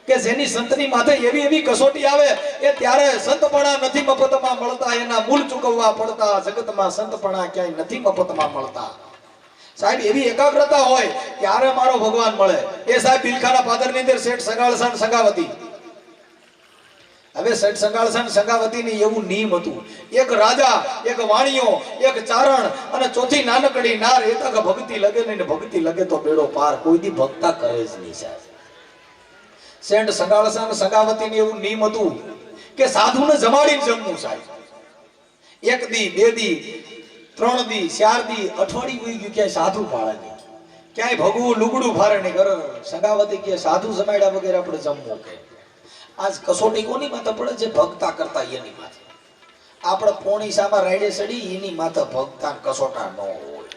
Speaker 1: કે જેની સંતની માથે એવી એવી કસોટી આવે એ ત્યારે સંતપણા નથી મફતમાં મળતા, એના મૂળ ચૂકવવા પડતા. જગતમાં સંતપણા ક્યાંય નથી મફતમાં મળતા સાહેબ. એવી એકાગ્રતા હોય ત્યારે મારો ભગવાન મળે. એ સાહેબ બિલખાના પાદરની અંદર શેઠ સંગાળસાન સંગાવતી. હવે શેઠ સંગાળસાન સંગાવતીની એવું નિયમ હતું, એક રાજા, એક વાણિયો, એક ચારણ અને ચોથી નાનકડી નાર. એ તો ભક્તિ લગે ને ભક્તિ લગે તો બેડો પાર. કોઈ દી ભક્તા કરે જ નહીં સાહેબ. શેઠ સંગાળસાન સંગાવતીની એવું નિયમ હતું કે સાધુને જમાડીને જમવું સાહેબ. 1 દી 2 દી 3 દી 4 દી અઠવાડિયું વહી ગયું, ક્યાંય સાધુ પાળે નહીં, ક્યાંય ભગવું લુગડું ભારે નહીં. ઘર સંગાવતી કે સાધુ જમાડ્યા વગેરે આપણે જમવું કે. આજ કસોટી કોની માથે પડે? જે ભક્તા કરતા એની માથે. આપણે પોણી સામા રાયડે સડી એની માથે ભક્તા કસોટા ન હોય.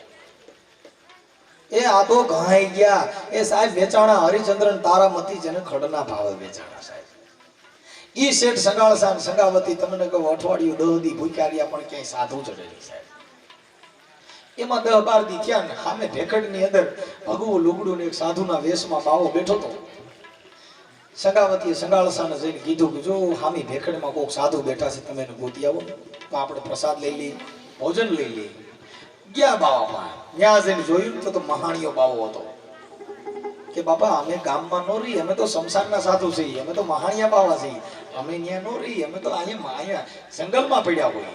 Speaker 1: એ આ તો ઘાઈ ગયા. એ સાહેબ વેચાણા હરિચંદ્રન તારામતી જેને ખડના ભાવે વેચાણા સાહેબ. ઈ શેઠ સંગાળસાન સંગાવતી તમને કહું અઠવાડિયું 10 દી ભૂખ્યા રહ્યા પણ ક્યાંય સાધુ ચડેલી સાહેબ. એમાં 10-12 દી થયા ને સામે ભેખડની અંદર ભગવું લુગડું ને એક સાધુના વેશમાં બાવો બેઠો હતો. સંગાવતીએ સંગાળસાને જઈને કીધું કે જો હામી ભેખડમાં કોઈક સાધુ બેઠા છે, તમે એને ગોતી આવો તો આપણે પ્રસાદ લઈ લઈએ, ભોજન લઈ લઈએ. ગયા બાવામાં ત્યાં જઈને જોયું તો મહાણીયો બાવો હતો. કે બાપા અમે ગામમાં નો રહી, અમે તો શમશાનના સાધુ છીએ, અમે તો મહાણિયા બાવા છીએ, અમે ત્યાં નો રહી, અમે તો અહીંયા જંગલમાં પડ્યા હોય.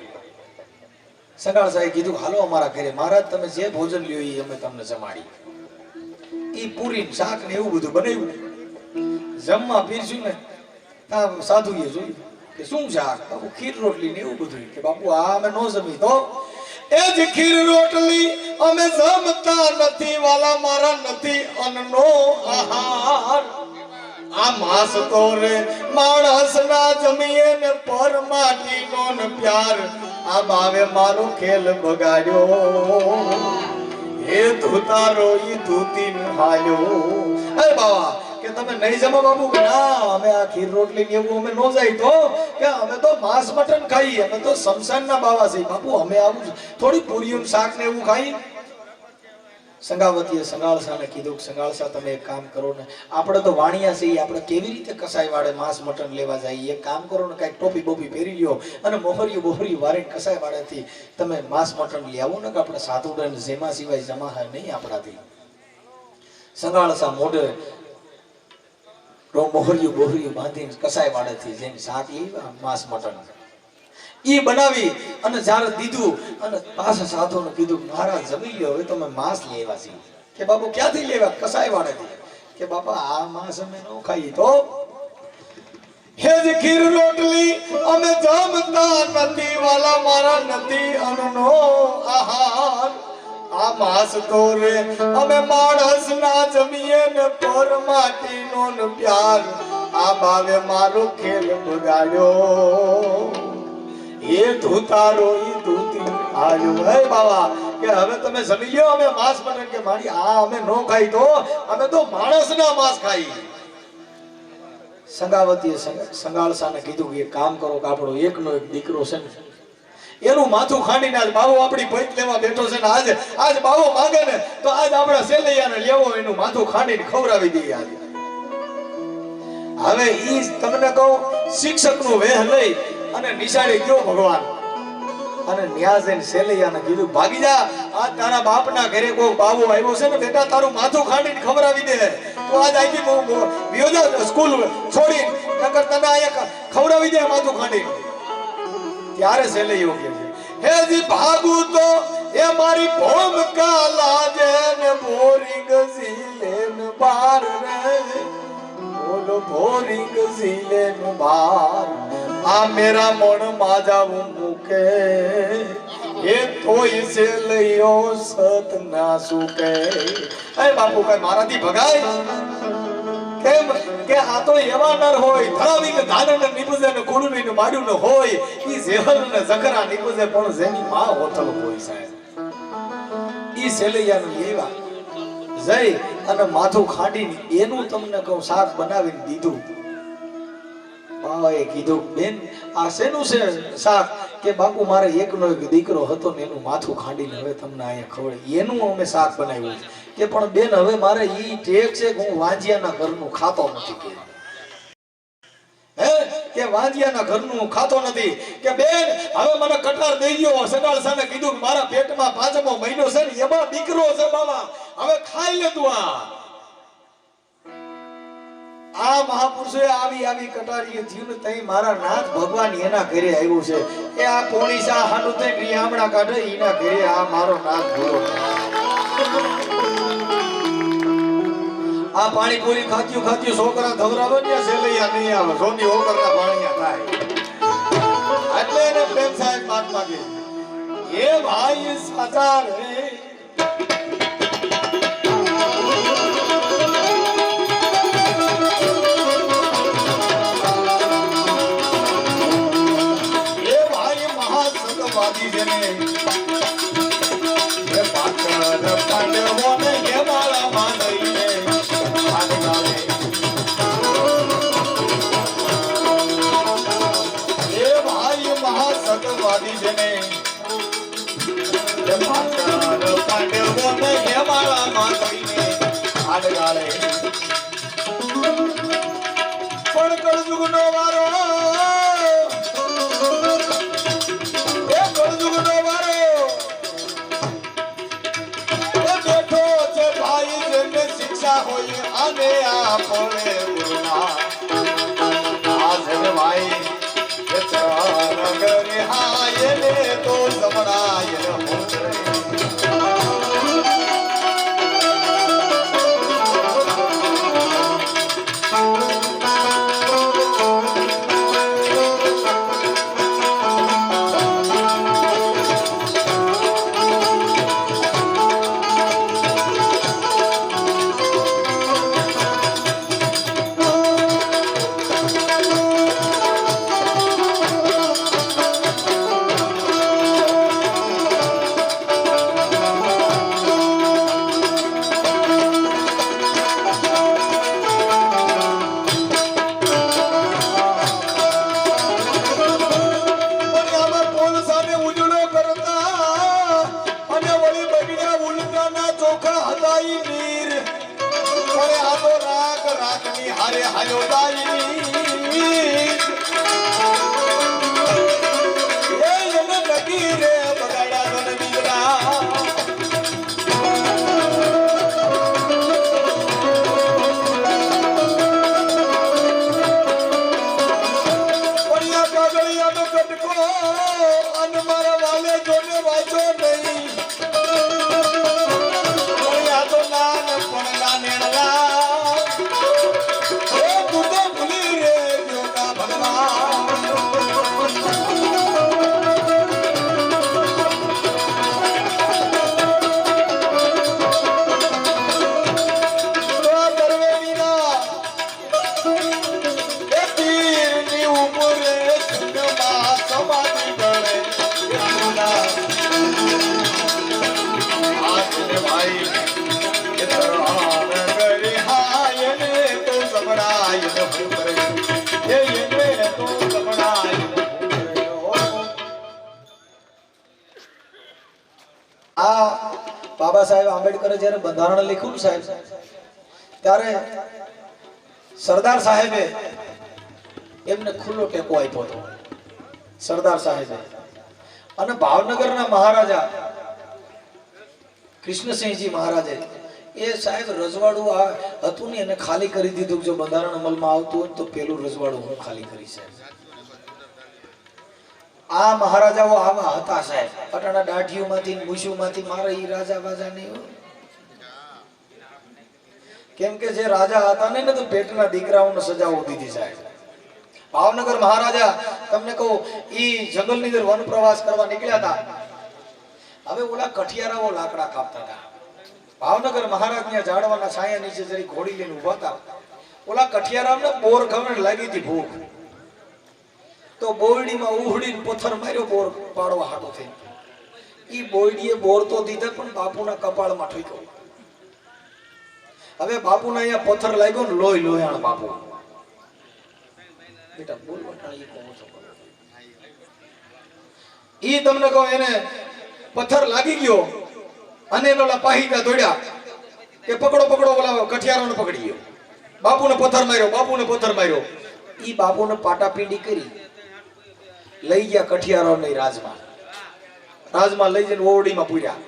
Speaker 1: સંગાળસાએ કીધું હાલો અમારા ઘરે, મહારાજ તમે જે ભોજન લ્યો એ અમે તમને જમાડી. ઈ પૂરી શાક ને એવું બધું બનાવ્યું. જમવા પીરસ્યું ને ત્યાં સાધુએ જોયું કે શું શાક? બાપુ ખીર રોટલી ને એવું બધું. કે બાપુ આ અમે નો જમી તો એ જ ખીર રોટલી અમે જમતા નથી વાલા મારા, નથી અન્નનો આહાર. આ માસ તો રે માણસ ના જમીએ ને પરમાટીનો ને પ્યાર. આ બાવે મારો ખેલ બગાડ્યો, એ ધૂતારો ઈ ધૂતી હાલ્યો. એ બાવા કે તમે નહીં જમો બાબુ? કે ના અમે આ ખીર રોટલી ને એવું અમે નો જાય તો કે અમે તો માંસ મટન ખાઈએ, અમે તો શમશાનના બાવા છીએ. બાપુ અમે આવું થોડી પૂરીયું શાક ને એવું ખાઈ. સંગાવતીએ સંગાળસાને કીધું કે સંગાળસા તમે એક કામ કરો ને, આપણે તો વાણિયા છીએ, આપણે કેવી રીતે કસાઈ વાળે માંસ મટન લેવા જઈએ? એક કામ કરો ને, કાંઈક ટોપી બોપી પહેરી લ્યો અને મોહરિયું વારે કસાઈ વાળેથી તમે માંસ મટન લઈ આવો ને, કે આપણે સાધુ ડન જેમાં સિવાય જમા હે નહીં આપણાથી. સંગાળસા મોઢે મોહરિયું બાંધીને કસાઈ વાળેથી જઈને શાક લેવા માંસ મટન ઈ બનાવી અને જ્યારે દીધું અને પાછા સાધુને કીધું મહારાજ જમી લ્યો, હવે તમે માંસ લેવા છીએ. કે બાપુ ક્યાંથી લેવા? કસાઈ વાળેથી. કે બાપા આ માંસ અમે ન ખાઈએ તો હેજ ખીર રોટલી અમે જમતા નથી વાલા મારા, નથી અન્નનો આહાર. આ માંસ તો રે અમે માણસ ના જમીએ ને પર માટીનો ન પ્યાર. આ બાવે મારો ખેલ બગાડ્યો, એ ધૂતારો ઈ ધૂતી આયો. હે બાબા કે હવે તમે જમી લ્યો, અમે માંસ મટન કે મારી આ અમે નો ખાઈ તો અમે તો માણસના માંસ ખાઈ. સંગાવતીએ સંગાળસાને કીધું કે કામ કરો કે આપણો એકનો એક દીકરો છે ને એનું માથું ખાંડીને આજ બાવો આપણી પૈત લેવા બેઠો છે ને આજ બાવો માંગે ને તો આજ આપણા સેલૈયાને લેવો, એનું માથું ખાંડીને ખવડાવી દઈએ. આજે હવે ઈ તમને કહું શિક્ષકનું વેહ લઈ અને નિશાળે ગયો ભગવાન, અને ન્યાઝેન સેલૈયાને કીધું ભાગી જા, આ તારા બાપના ઘરે કોઈ બાવો આવ્યો છે ને બેટા, તારું માથું ખાંડીને ખવડાવી દે. તો આજ આઈથી વિયોજા સ્કૂલ છોડી નકર તને આયા ખવડાવી દે માથું ખાંડીને. ત્યારે સેલૈયો કહે છે હે જી ભાગુ તો એ મારી ભોમ કા લાજે ને બોરિંગ ઝીલેન બાર રે, બોલો બોરિંગ ઝીલેન બાર. આ મેરા મન માજાવું મૂકે એ તોય સેલૈયો સત ના સુકે. એ બાપુ કઈ મારાથી ભગાય કેમ? કે આ તો એવા નર હોય ધરાવી કે ધાનને નિપજે ને કુળવી ને માડ્યું ને હોય ઈ જેહલ ને જખરા નિપજે પણ જેની માં હોતલ હોય સાહેબ. ઈ સેલૈયાને લેવા જઈ અને માથું ખાંડીને એનું તમને કહું શાક બનાવીને દીધું. બાવાએ કીધું બેન આ શેનું છે શાક? કે બાપુ મારે એકનો એક દીકરો હતો ને એનું માથું ખાંડીને હવે તમને અહીંયા ખવડાવી, એનું અમે શાક બનાવ્યું છે. કે પણ બેન હવે મારે ઈ ટેક છે કે હું વાંજિયાના ઘરનું ખાતો નથી. કે વાંજિયાના ઘરનું ખાતો નથી. કે બેન હવે મને કટાર દઈ ગયો. સગાળ સામે કીધું કે મારા પેટમાં 5મો મહિનો છે ને એમાં દીકરો છે બાબા, હવે ખાઈ લે તું. આ મહાપુરુષે આવી કટારીએ જીવન તઈ મારા નાથ ભગવાન એના ઘરે આવ્યું છે. એ આ પોણી સા હાનું તે રિયામણા કાઢે એના ઘરે આ મારો નાથ ભૂલો. આ પાણીપુરી ખાત્યું છોકરા ધવરાવે ને સેલૈયા નહીં આવે, સોની ઓકરના પાણીયા થાય. એટલે એને પ્રેમ સાહેબ વાત માંગે એ ભાઈ સાચા રે. એ ભાઈ મહાસંગવાદી જેને એ પાકર પાંડવોને કે મારા માનઈને આનગાલે. એ ભાઈ મહાસંગવાદી જેને એ પાકર પાંડવોને કે મારા માનઈને આનગાલે. પણ કળજુગનો વારો હોય અને આપણે ગુરુના આઝર ભાઈ નગર હાય ને તો સમણાય હારે હાલો દાઈ એ નગી રે બગાડા ગણ બીજરા. પડ્યા કાગળિયાનો કટકો અન મારા વાલે જોને વાંચો નહીં. પડ્યા તો ના બાબા સાહેબ આંબેડકરે જ્યારે બંધારણ લખ્યું ને સાહેબ, ત્યારે સરદાર સાહેબે એમને ખુલ્લો ટેકો આપ્યો હતો, સરદાર સાહેબે. અને ભાવનગરના મહારાજા કૃષ્ણસિંહજી મહારાજે એ સાહેબ રજવાડું હતું ને એને ખાલી કરી દીધું. જો બંધારણ અમલમાં આવતું હોય તો પેલું રજવાડું હું ખાલી કરીશ. આ મહારાજાઓ આવા હતા સાહેબ. અટાણા દાઢીઓમાંથી મૂછોમાંથી મારે ઈ રાજા બાજા નહીં. કેમ કે જે રાજા હતા ને તો પેટના દીકરાઓને સજાઓ દીધી સાહેબ. ભાવનગર મહારાજા તમને કહું ઈ જંગલની અંદર વન પ્રવાસ કરવા નીકળ્યા હતા. હવે ઓલા કઠિયારાઓ લાકડા કાપતા હતા. ભાવનગર મહારાજ ત્યાં ઝાડવાના છાયા નીચે જરી ઘોડી લઈને ઉભા હતા. ઓલા કઠિયારામને બોર ખવડ લાગી હતી ભૂખ. તો બોરડીમાં ઉહડીને પથ્થર માર્યો બોર પાડવા હાટો થઈ. ઈ બોરડીએ બોર તો દીધા પણ બાપુના કપાળમાં ઠોક્યો. હવે બાપુને અહીંયા પથ્થર લાગ્યો ને લોહી લોહાણ બાપુ. બેટા બોલ બટા ઈ કોણ છો? ઈ તમને કહો એને પથ્થર લાગી ગયો અને ઓલા પાહીકા દોડ્યા કે પકડો પકડો ઓલા કઠિયારોને પકડી ગયો. બાપુને પથ્થર માર્યો, બાપુને પથ્થર માર્યો. ઈ બાપુને પાટાપીંડી કરી લઈ ગયા કઠિયારોની રાજમાં. રાજમાં લઈ જઈને ઓરડીમાં પૂર્યા.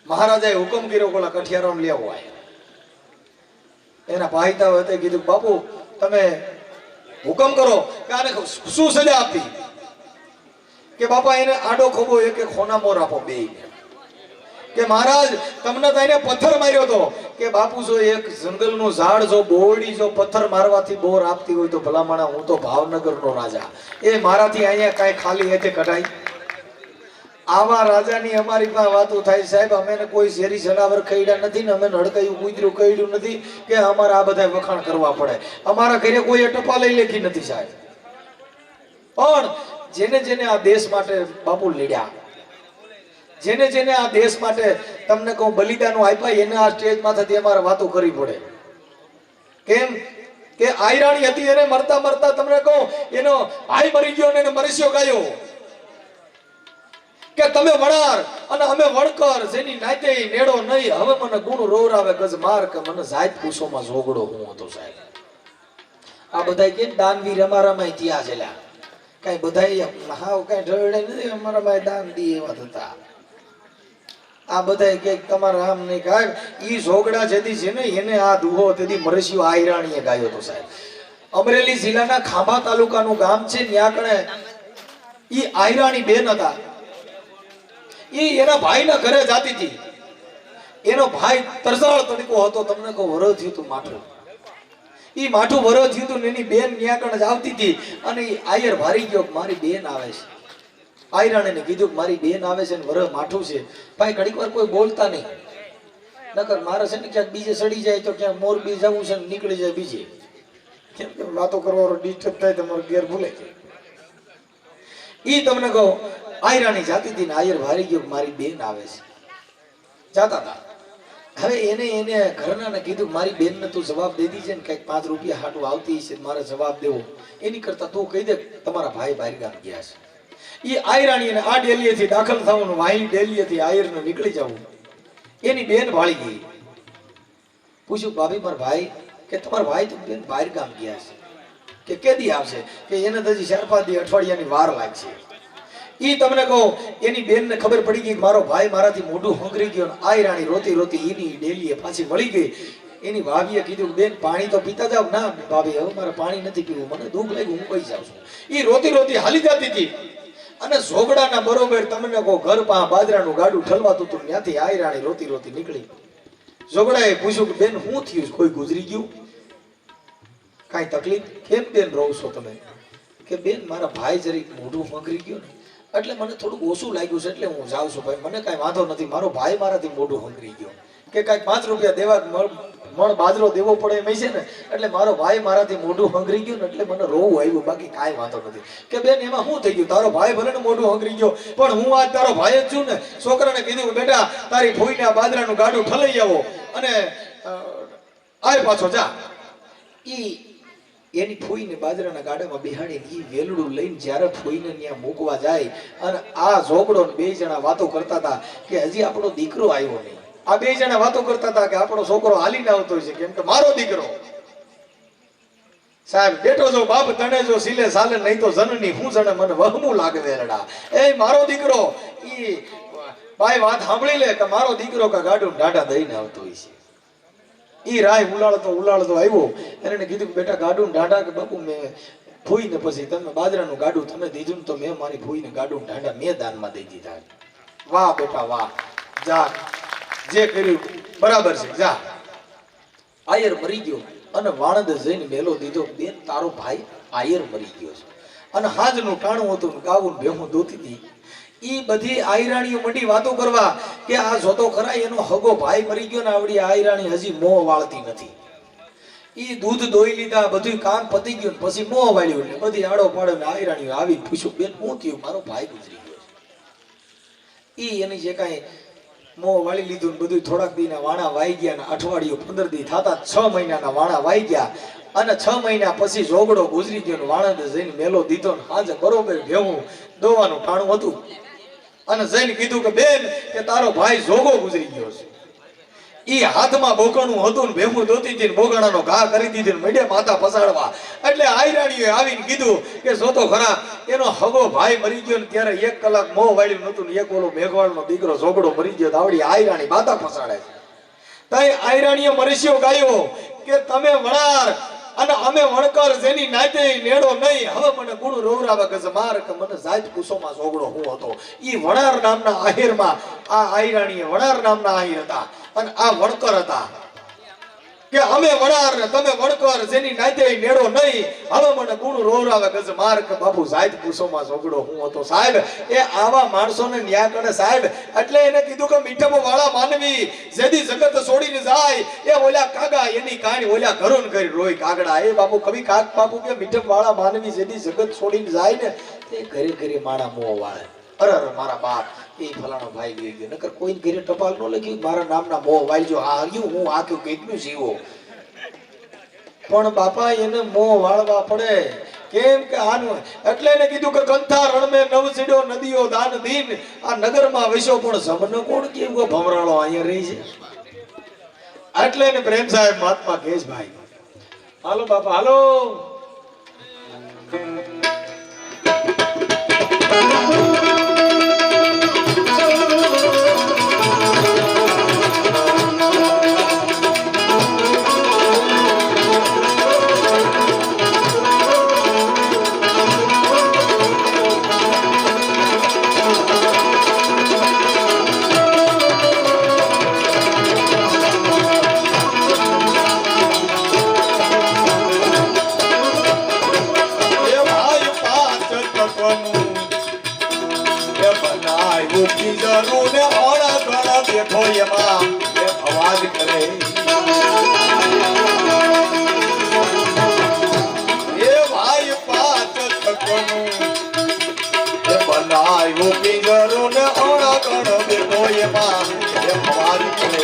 Speaker 1: મહારાજાએ હુકમ કર્યો ઓલા કઠિયારોને લેવો આય. એના પાહિતાઓ હતા કીધું બાપુ તમે હુકમ કરો કે આને શું સજા આપી? કે બાપા એને આડો ખોબો એક એક ખોના મોર આપો બે. કે મહારાજ તમને તો એને પથ્થર માર્યો તો. કે બાપુ જો એક જંગલનું ઝાડ જો બોરડી જો પથ્થર મારવાથી બોર આપતી હોય તો ભલામણા હું તો ભાવનગરનો રાજા, એ મારાથી અહીંયા કાંઈ ખાલી હેતે કઢાય? આવા રાજાની અમારી પાસે વાતો થાય સાહેબ. અમે કોઈ ઝેરી જનાવર કઈડા નથી ને અમે હડકાયું કૂતરું કઈડ્યું નથી કે અમારે આ બધા વખાણ કરવા પડે. અમારા ઘરે કોઈ ટપાલ લેખી નથી સાહેબ. પણ જેને જેને આ દેશ માટે બાપુ લડ્યા, જેને જેને આ દેશ માટે તમને કહું બલિદાનો આપ્યા, એને આ સ્ટેજ માંથી અમારે વાતો કરવી પડે. કેમ કે આયરાણી હતી એને મરતા મરતા તમને કહું એનો ભાઈ મરી ગયો ને એને મરસ્યો ગાયો કે તમે વણાર અને અમે વણકર, જેની નાતે નેડો નહીં. હવે મને ગુણ રોવરાવે ગજ માર કે મને જાત પૂછોમાં ઝોગડો હું હતો સાહેબ. આ બધા કે દાનવીર અમારામાં થયા છે. કઈ બધા હાવ કઈ ઢળે નથી, અમારામાં દાન દી એવા થતા. આ બધા કે તમારા આમ નહીં કાય. ઈ ઝોગડા જેથી છે ને એને આ દુહો તેથી મરસ્યો આયરાણીએ ગાયો હતો સાહેબ. અમરેલી જિલ્લાના ખાંભા તાલુકાનું ગામ છે. ત્યાં કણે ઈ આયરાણી બેન હતા. ઈ એના ભાઈના ઘરે જાતી હતી. એનો ભાઈ તરસાળ તડકો હતો. તમને કહું વરો થયું તું માઠું. ઈ માઠું વરો થયું તું ને એની બેન ત્યાં કણે આવતી હતી. અને ઈ આયર ભારી ગયો મારી બેન આવે છે. આયરાણીને કીધું કે મારી બેન આવે છે ને વરો માઠું છે. ભાઈ ઘડીક વાર કોઈ બોલતા નહીં, નકર મારે છે ને ક્યાંક બીજે સડી જાય તો ક્યાંક મોરબી જવું છે ને નીકળી જાય બીજે. કેમ કે વાતો કરવાનો ડિસ્ટર્બ થાય તમારો ઘેર ભૂલે. ઈ તમને કહું આયરાણી જાતી હતી ને આયર ભારી ગયો મારી બેન આવે છે. જાતા હતા. હવે એને ઘરનાને કીધું મારી બેનને તું જવાબ દે દીજે ને કઈક 5 રૂપિયા હાટું આવતી છે મારે જવાબ દેવો. એની કરતા તું કહી દે તમારા ભાઈ બહાર ગામ ગયા છે. એ આયરાણીને આ ડેલીએથી દાખલ થવાનું, વાહી ડેલીએથી આયરને નીકળી જવું. એની બેન ભાળી ગઈ. પૂછ્યું ભાભી મારા ભાઈ, કે તમારા ભાઈ તો બેન બહાર ગામ ગયા છે કે કેદી આવશે? કે એને તો હજી 4-5 દી અઠવાડિયાની વાર લાગશે. ઈ તમને કહું એની બેનને ખબર પડી ગઈ મારો ભાઈ મારાથી મોઢું હંગરી ગયો. આયરાણી રોતી રોતી એની ડેલીએ પાછી વળી ગઈ. એની ભાભીએ કીધું બેન પાણી તો પીતા જાવ. ના ભાભી હવે મારે પાણી નથી પીવું, મને દુઃખ લાગ્યું, હું કહી જાઉં છું. ઈ રોતી રોતી હાલી જતી હતી. અને ઝોગડાના બરોબર તમને કહો ઘર પા બાજરાનું ગાડું ઠલવાતું હતું. ત્યાંથી આયરાણી રોતી રોતી નીકળી. ઝોગડાએ પૂછ્યું કે બેન શું થયું? કોઈ ગુજરી ગયું? કાંઈ તકલીફ? કેમ બેન રહો છો તમે? કે બેન મારા ભાઈ જરીક મોઢું હંગરી ગયો ને એટલે મને થોડુંક ઓછું લાગ્યું છે એટલે હું જાઉં છું. ભાઈ મને કાંઈ વાંધો નથી, મારો ભાઈ મારાથી મોઢું હંગરી ગયો. કે કાંઈક 5 રૂપિયા દેવા મણ બાજરો દેવો પડે એમ છે ને એટલે મારો ભાઈ મારાથી મોઢું હંગરી ગયું ને એટલે મને રોવું આવ્યું, બાકી કાંઈ વાંધો નથી. કે બેન એમાં શું થઈ ગયું? તારો ભાઈ ભલે ને મોઢું હંગરી ગયો પણ હું આજ તારો ભાઈ જ છું ને. છોકરાને કીધું બેટા તારી ફોઈને આ બાજરાનું ગાડું ઠલાઈ આવો અને આય પાછો જા. ઈ એની ફૂઈને બાજરાના ગાડામાં બિહાડીને ઈ વેલડું લઈને જ્યારે ફૂઈને ત્યાં મૂકવા જાય અને આ ઝોગડો બે જણા વાતો કરતા હતા કે હજી આપણો દીકરો આવ્યો નહીં. આ બે જણા વાતો કરતા હતા કે આપણો છોકરો હાલીને આવતો છે, કેમ કે મારો દીકરો સાહેબ બેઠો જો બાપ તને જો સિલે સાલે નહીં તો જનની હું જણે મને વહમું લાગે વેરડા. એ મારો દીકરો ઈ ભાઈ વાત સાંભળી લે કે મારો દીકરો કા ગાડું ડાડા દઈને આવતો હોય છે. ઈ રાય ઉલાળતો આવ્યો એને કીધું કે બેટા ગાડું ડાડા કે બાપુ મેં ફૂઈને પછી તમે બાજરાનું ગાડું તમે દીધું તો મેં મારી ફૂઈને ગાડું ડાડા મેં દાનમાં દઈ દીધા. વાહ બેટા વાહ, જા જે કર્યું બરાબર છે જા. આયર મરી ગયો અને વાણંદ જઈને મેલો દીધો, બેન તારો ભાઈ આયર મરી ગયો છે. અને હાજનું ટાણું હતું, ગાવું ભેહું દોતી હતી. ઈ બધી આયરાણીઓ મંડી વાતો કરવા કે આ જોતો ખરા એનો હગો ભાઈ મરી ગયો ને આવડી આયરાણી હજી મોં વાળતી નથી. ઈ દૂધ દોઈ લીધા, બધું કામ પતી ગયું, પછી મોં વાળ્યું ને બધી આડો પાડો ને આયરાણીઓ આવી પૂછ્યું બેન શું થયું? મારો ભાઈ ગુજરી ગયો છે. ઈ એની જે કાંઈ મોં વાળી લીધું ને બધું થોડાક દીના વાણા વાઈ ગયા ને અઠવાડિયું 15 દી થતા 6 મહિનાના વાણા વાઈ ગયા અને 6 મહિના પછી ઝોગડો ગુજરી ગયો ને વાણંદ જઈને મેલો દીધો ને હાજે બરોબર ભેવું દોવાનું ટાણું હતું અને જઈને કીધું કે બેન કે તારો ભાઈ જોગો ગુજરી ગયો છે. ઈ હાથમાં બોકણું હતું ને ભેહું દોતી હતી ને બોગણાનો ઘા કરી દીધી ને મેડે માથા પસાડવા. એટલે આયરાણીએ આવીને કીધું કે જોતો ખરા એનો હગો ભાઈ મરી ગયો ને ત્યારે 1 કલાક મોં વાળ્યું નતું ને એક ઓલો મેઘવાળનો દીકરો ઝોગડો મરી ગયો તો આવડી આયરાણી માથા પસાડે છે. તઈ આયરાણીએ મરસ્યો ગાયો કે તમે વણાર અને અમે વણકર જેની નાતે નેડો નહીં, હવે મને ગુણ રોવરાવા ગજ માર કે મને જાત કુસોમાં ઝોગડો હું હતો. ઈ વણાર નામના આહિરમાં આ આયરાણીએ વણાર નામના આહિર હતા અને આ વણકર હતા કે અમે વણાર ને તમે વણકર જેની નાતે નેડો નહીં, હવે મને ગુણ રોવરાવા ગજ માર કે બાપુ જાત કુસોમાં ઝોગડો હું હતો. સાહેબ એ આવા માણસોને ન્યાય કરે સાહેબ. એટલે એને કીધું કે મીઠમ વાળા માનવી જેદી જગત છોડીને જાય એ ઓલા કાગા એની કાણી ઓલા ઘરોન કરી રોય કાગડા. એ બાપુ કવિ કાગ બાપુ કે મીઠમ વાળા માનવી જેદી જગત છોડીને જાય ને તે ઘરે ઘરે માણા મોં વાળે. અરે મારા બાપ એ ફલાણો ભાઈ ગઈ ગયો, નકર કોઈ ઘરે ટપાલ ન લખ્યું મારા નામના મોં વાળજો આ હર્યું હું આખ્યું કેટલું જીવો. પણ બાપા એને મોં વાળવા પડે, કેમ કે આનું એટલે એને કીધું કે કંથા રણમે નવસીડો નદીઓ દાન દીન. આ નગરમાં વિશો પણ જમનો કોણ કેવો ભમરાળો અહીંયા રહી છે. એટલે એને પ્રેમ સાહેબ મહાત્મા કેશ ભાઈ હાલો બાપા હાલો. અવાજ કરે એ ભાઈ પાંચ તકનું એ બનાવ્યું પિંજરો ને ઓળા કણ બેઠો એમાં એ અવાજ કરે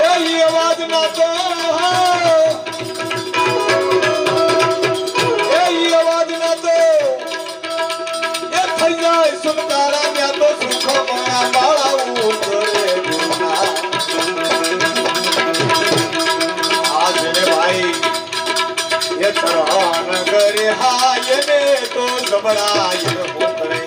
Speaker 1: એ અવાજ ના તો એ અવાજ ના તો એ થઈ જાય સુનતારા મે તો સુખ મારા બાળા ઉતરે करे हाय ने तो जबड़ाय मोकरे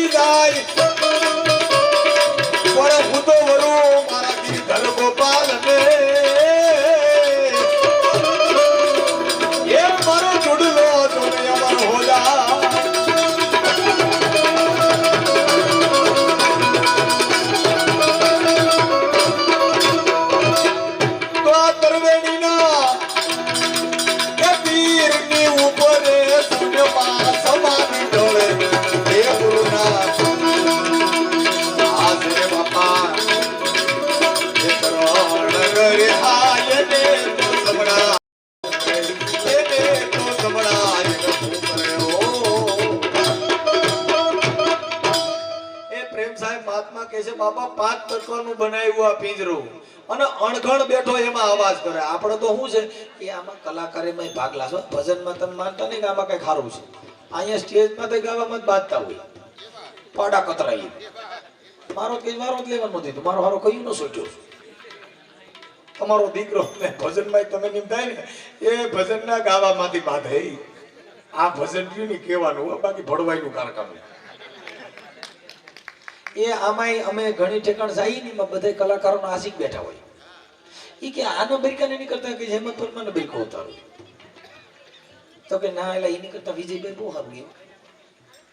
Speaker 1: થઈ જાય પણ હું તો વરું મારા ગીરધર ગોપાલ ને એ મારો ચૂડલો જોને અમારો હોજા તો આ તરવેણીના એ પીરની ઉપર પુણ્યમાં સમાધિ ડોળે હે ગુરુના આજે બાપા એ કરણ કરે હાય ને તો સમણા એને તો સમણા એ પ્રેમ સાહેબ મહાત્મા કહે છે બાપા 5 તત્વનું બનાવ્યું આ પિંજરું અને અણઘણ બેઠો એમાં અવાજ કરે. આપણે તો શું છે કે આમાં કલાકારીમાં ભાગ લાશો, ભજનમાં તમે માનતા નહીં કે આમાં કઈ ખારું છે. અહીંયા સ્ટેજમાં તો ગાવામાં જ બાંધતા હોય, પાડા કતરાઈ. મારો જ લેવાનું નથી, મારો હારો કયું ન સોચ્યો. તમારો દીકરો ભજનમાં તમે નિમ થાય ને એ ભજનના ગાવામાંથી બાંધે. આ ભજન રહ્યું ને કહેવાનું, બાકી ભળવાઈનું કારકામ. એ આમાંય અમે ઘણી ઠેકાણ જાય ને બધા કલાકારોનો આશિક બેઠા હોય. એ કે આનો બિરકાને નહીં કરતા કે હેમંત પરમાનો બિરકો ઉતારો તો કે ના એટલે એની કરતા વિજયભાઈ બહુ સારું ગયું.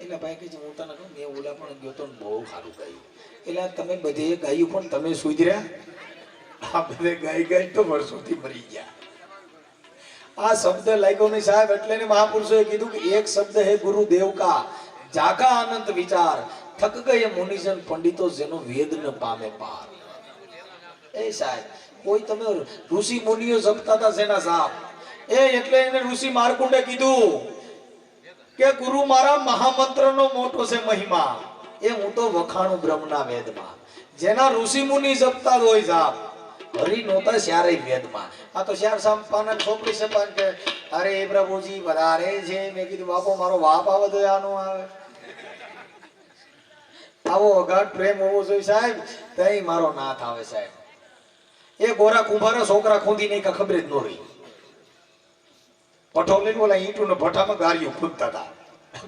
Speaker 1: એટલે ભાઈ કે હું તને કહું મેં ઓલા પણ ગયો તો બહુ સારું ગાયું. એટલે તમે બધે ગાયું પણ તમે સુધર્યા, આ બધે ગાઈ તો વર્ષોથી મરી ગયા. આ શબ્દ લાગ્યો નહીં સાહેબ. એટલે મહાપુરુષોએ કીધું કે એક શબ્દ હે ગુરુદેવ કા જાગા આનંદ વિચાર થક ગયે મુનિજન પંડિતો જેનો વેદ ન પામે પાર. એ સાહેબ કોઈ તમે ઋષિ મુનિઓ જપતા હતા જેના સાપ એટલે એને ઋષિ માર્કુંડે કીધું કે ગુરુ મારા મહામંત્રનો મોટો છે મહિમા, એ હું તો વખાણું બ્રહ્મના વેદમાં. જેના ઋષિ મુનિ જપતા હોય સાપ હરી નોતા શ્યારે વેદમાં. આ તો શ્યાર સામ પાના છોકરી છે પણ કે અરે પ્રભુજી વધારે છે. મેં કીધું બાપો મારો બાપ આવે તો આનો આવે. આવો અગાઢ પ્રેમ હોવો જોઈએ સાહેબ, તઈ મારો નાથ આવે સાહેબ. એ ગોરા કુંભારા છોકરા ખોદી નહીં ખબર જ ન રહી. પઠો લઈને ઓલા ઈંટુને ભઠ્ઠામાં ગાડીઓ ખોદતા હતા.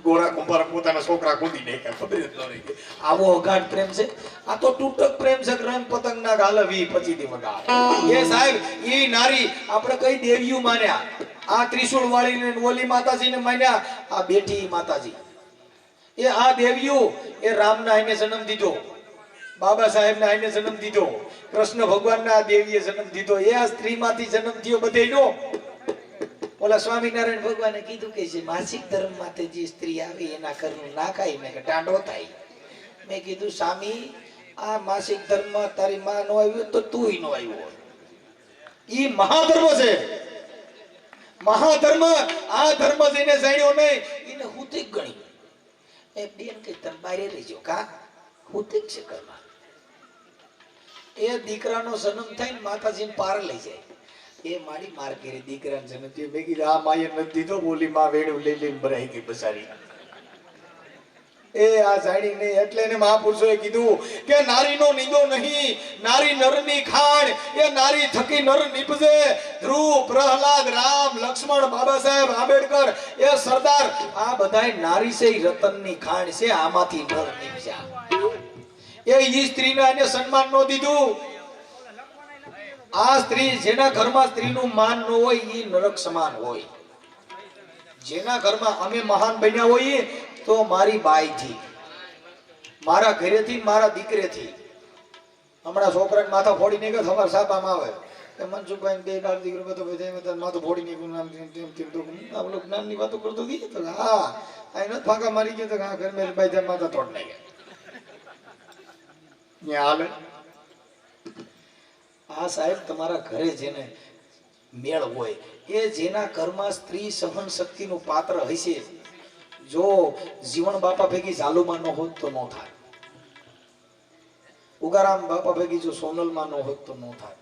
Speaker 1: ગોરા કુંભારા પોતાના છોકરા ખોદી નહીં ખબર જ ન રહી. આવો અગાઢ પ્રેમ છે. આ તો તૂટક પ્રેમ છે. રંગ પતંગ ના ગાલે 20-25 દી વગા. એ સાહેબ ઈ નારી આપણે કઈ દેવીઓ માન્યા. આ ત્રિશુળ વાળીને ઓલી માતાજીને માન્યા. આ બેઠી માતાજી એ આ દેવીઓ એ રામના આઈને જન્મ દીધો, બાબા સાહેબના આઈને જન્મ દીધો, કૃષ્ણ ભગવાનના આ દેવીએ જન્મ દીધો. એ આ સ્ત્રીમાંથી જન્મ થયો બધેનો. ઓલા સ્વામિનારાયણ ભગવાને કીધું કે જે માસિક ધર્મ માટે જે સ્ત્રી આવી એના ઘરનું ના ખાય ને કે ટાંડો થાય. મેં કીધું સ્વામી આ માસિક ધર્મમાં તારી માં નો આવ્યો તો તુંય નો આવ્યો. ઈ મહાધર્મ છે, મહાધર્મ. આ ધર્મ જેને જાણ્યો નહીં એને હુતિક ગણી. એ બેન કે તમે બારે રહેજો કા હુતિક છે ઘરમાં. એ દીકરાનો જન્મ થાય ને માતાજીને પાર લઈ જાય. એ મારી માર કરી દીકરાને જન્મ થયો. મેં કીધું આ માએ નથી દીધો, બોલી માં વેણું લઈ લઈને ભરાઈ ગઈ બસારી. એ આ જાણી નહીં. એટલે એને મહાપુરુષોએ કીધું કે નારીનો નિંદો નહીં, નારી નરની ખાણ. એ નારી થકી નર નીપજે. ધ્રુવ, પ્રહલાદ, રામ, લક્ષ્મણ, બાબા સાહેબ આંબેડકર, એ સરદાર, આ બધાય નારી છે. રતનની ખાણ છે. આમાંથી નર નીપજ્યા. એ ઈ સ્ત્રીને એને સન્માન ન દીધું. આ સ્ત્રી જેના ઘરમાં સ્ત્રીનું માન ન હોય એ નરક સમાન હોય. જેના ઘરમાં અમે મહાન બન્યા હોઈએ તો મારી બાઈ થી, મારા ઘરેથી, મારા દીકરેથી. હમણાં છોકરાને માથા ફોડી નહીં કે સવાર સાપામાં આવે કે મનસુખભાઈ બે બાર દીકરો બધો બધા માથું ફોડી નહીં નામ આપણે જ્ઞાનની વાતો કરતો હતી તો હા આ નથી ફાંકા મારી ગયો તો હા ઘર મેં ભાઈ માથા તોડ નાખ્યા. હાલે આ સાહેબ તમારા ઘરે જેને મેળ હોય એ જેના ઘરમાં સ્ત્રી સહન શક્તિનું પાત્ર હશે, જો જીવન બાપા ભેગી ઝાલુમાં ન હોત તો ન થાય. ઉગારામ બાપા ભેગી જો સોનલમાં ન હોત તો ન થાય.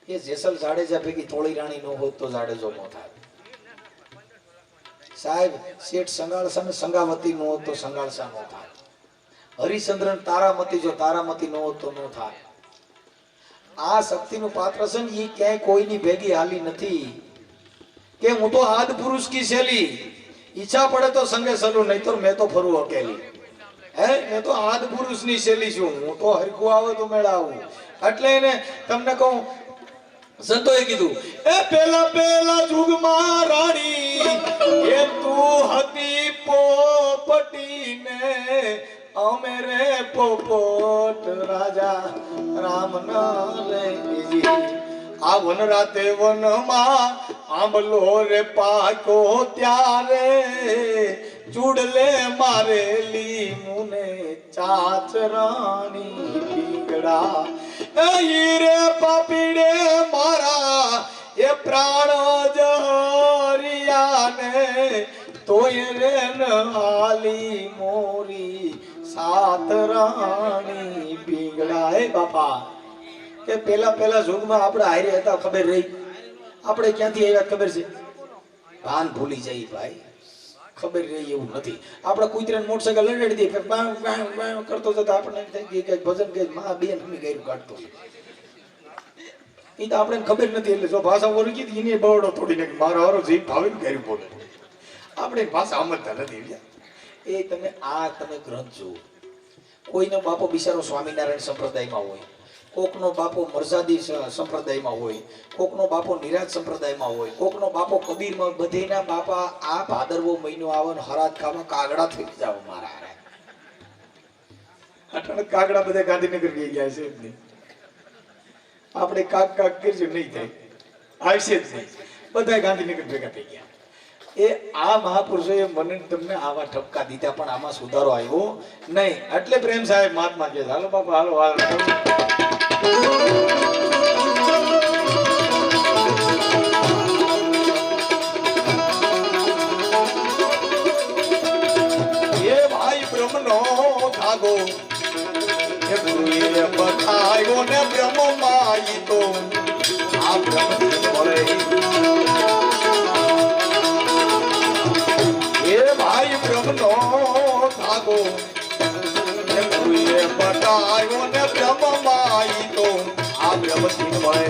Speaker 1: એ જેસલ જાડેજા ભેગી થોળી રાણી ન હોત તો જાડેજો ન થાય. સાહેબ શેઠ સંગાળસા ને સંગાવતી ન હોત તો સંગાળસા ન થાય. હરિચંદ્રન તારામતી જો તારામતી ન હોત તો ન થાય. આ શક્તિનું પાત્ર છે ને એ ક્યાંય કોઈની ભેગી હાલી નથી કે હું તો આદ પુરુષ કી શૈલી, ઈચ્છા પડે તો સંગે સલું, નહીં તો મેં તો ફરું અકેલી. હે મેં તો આદ પુરુષની શૈલી છું, હું તો હરખું આવે તો મેળાવું. એટલે એને તમને કહું, સંતોએ કીધું એ પેલા પેલા યુગમાં રાણી એ તું હતી પોપટીને અમે રે પોપટ રાજા રામ ના લેજી. આ વન રાતે વનમાં આંબલો રે પાકો ત્યારે ચૂડલે મારેલી મુને ચાચરાની પીગડા. હીરે પાપીડે મારા એ પ્રાણ જહરિયાને તોય રે હાલી મોરી સાતરાણી પીગડા. હે બાપા કે પેલા પેલા યુગમાં આપણે હારે હતા ખબર રહી? આપણે ક્યાંથી આવ્યા ખબર છે? ભાન ભૂલી જાય ભાઈ, ખબર રહી એવું નથી. આપણે કુતરાને મોટરસાઇકલ લગાડી દઈએ કરતો જતા આપણને થઈ ગઈ ભજન કે માં બેન હમી ગાયું કાઢતો. એ તો આપણે ખબર નથી. એટલે જો ભાષા ઓળખી કીધી એને બવડો થોડીને મારો હારો જીવ ભાવે ને ગાયું બોલે. આપણે ભાષા સમજતા નથી. એ તમે ગ્રંથ જુઓ. કોઈનો બાપો બિચારો સ્વામિનારાયણ સંપ્રદાયમાં હોય, કોકનો બાપો મરઝાદી સંપ્રદાયમાં હોય, કોકનો બાપો નિરાજ સંપ્રદાયમાં હોય, કોકનો બાપો કબીરમાં. બધેના બાપા આ ભાદરવો મહિનો આવે ને હરાજ ખાવા કાગડા થઈ જાવ મારા હારે. અટાણે કાગડા બધા ગાંધીનગર ગઈ ગયા છે. આપણે કાક કાક કરશું નહીં થાય, આવશે જ નહીં. બધા ગાંધીનગર ભેગા થઈ ગયા. એ આ મહાપુરુષોએ મને તમને આવા ઠપકા દીધા પણ આમાં સુધારો આવ્યો નહીં. એટલે પ્રેમ સાહેબ મહાત્મા કે હાલો બાપા હાલો હાલો. એ ભાઈ બ્રહ્મનો ધાગો એ ગુરુએ બતાવ્યો ને બ્રહ્મમાં ઈ તો આ બ્રહ્મ મળે. એ ભાઈ બ્રહ્મનો ધાગો એ ગુરુએ બતાવ્યો ને બ્રહ્મમાં ઈ તો આ બ્રહ્મથી મળે.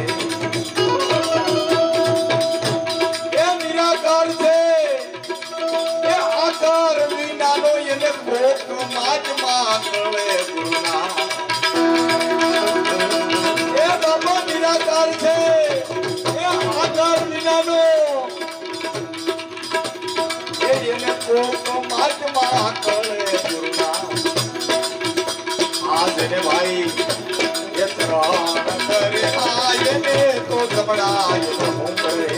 Speaker 1: એ નિરાકાર છે એ આકાર વિનાનો એને કોક માજમાં કરે ગુરુના. એ બાબા નિરાકાર છે એ આકાર વિનાનો એને કોક માજમાં કરે ગુરુના. આજને ભાઈ એ ત્રણ કરે આયને તો જમણાય હું કરે.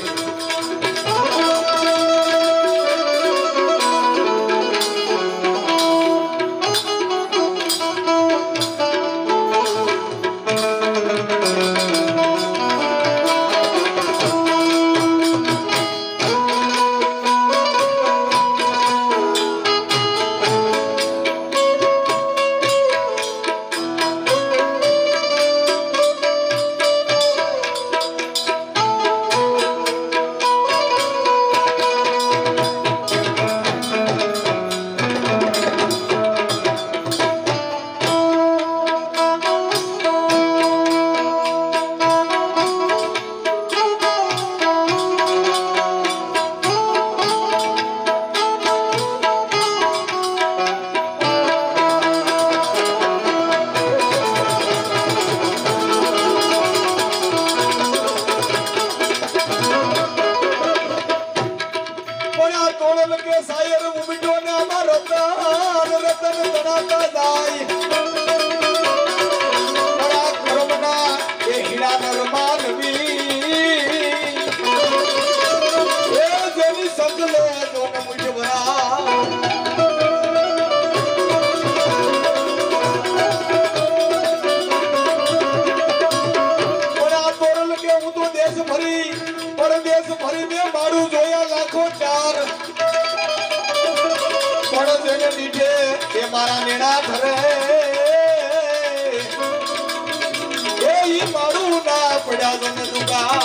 Speaker 1: મારા નેણા ધરે એ મારું ના પડ્યા જન દુગા.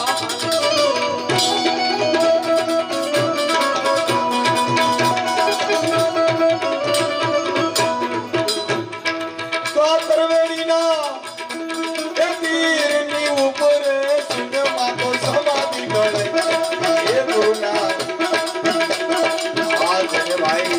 Speaker 1: તો પરવેડીના એ તીરની ઉપર સિંહમાં તો સમાધિ ગળે એ ગુરુના. આજ ભાઈ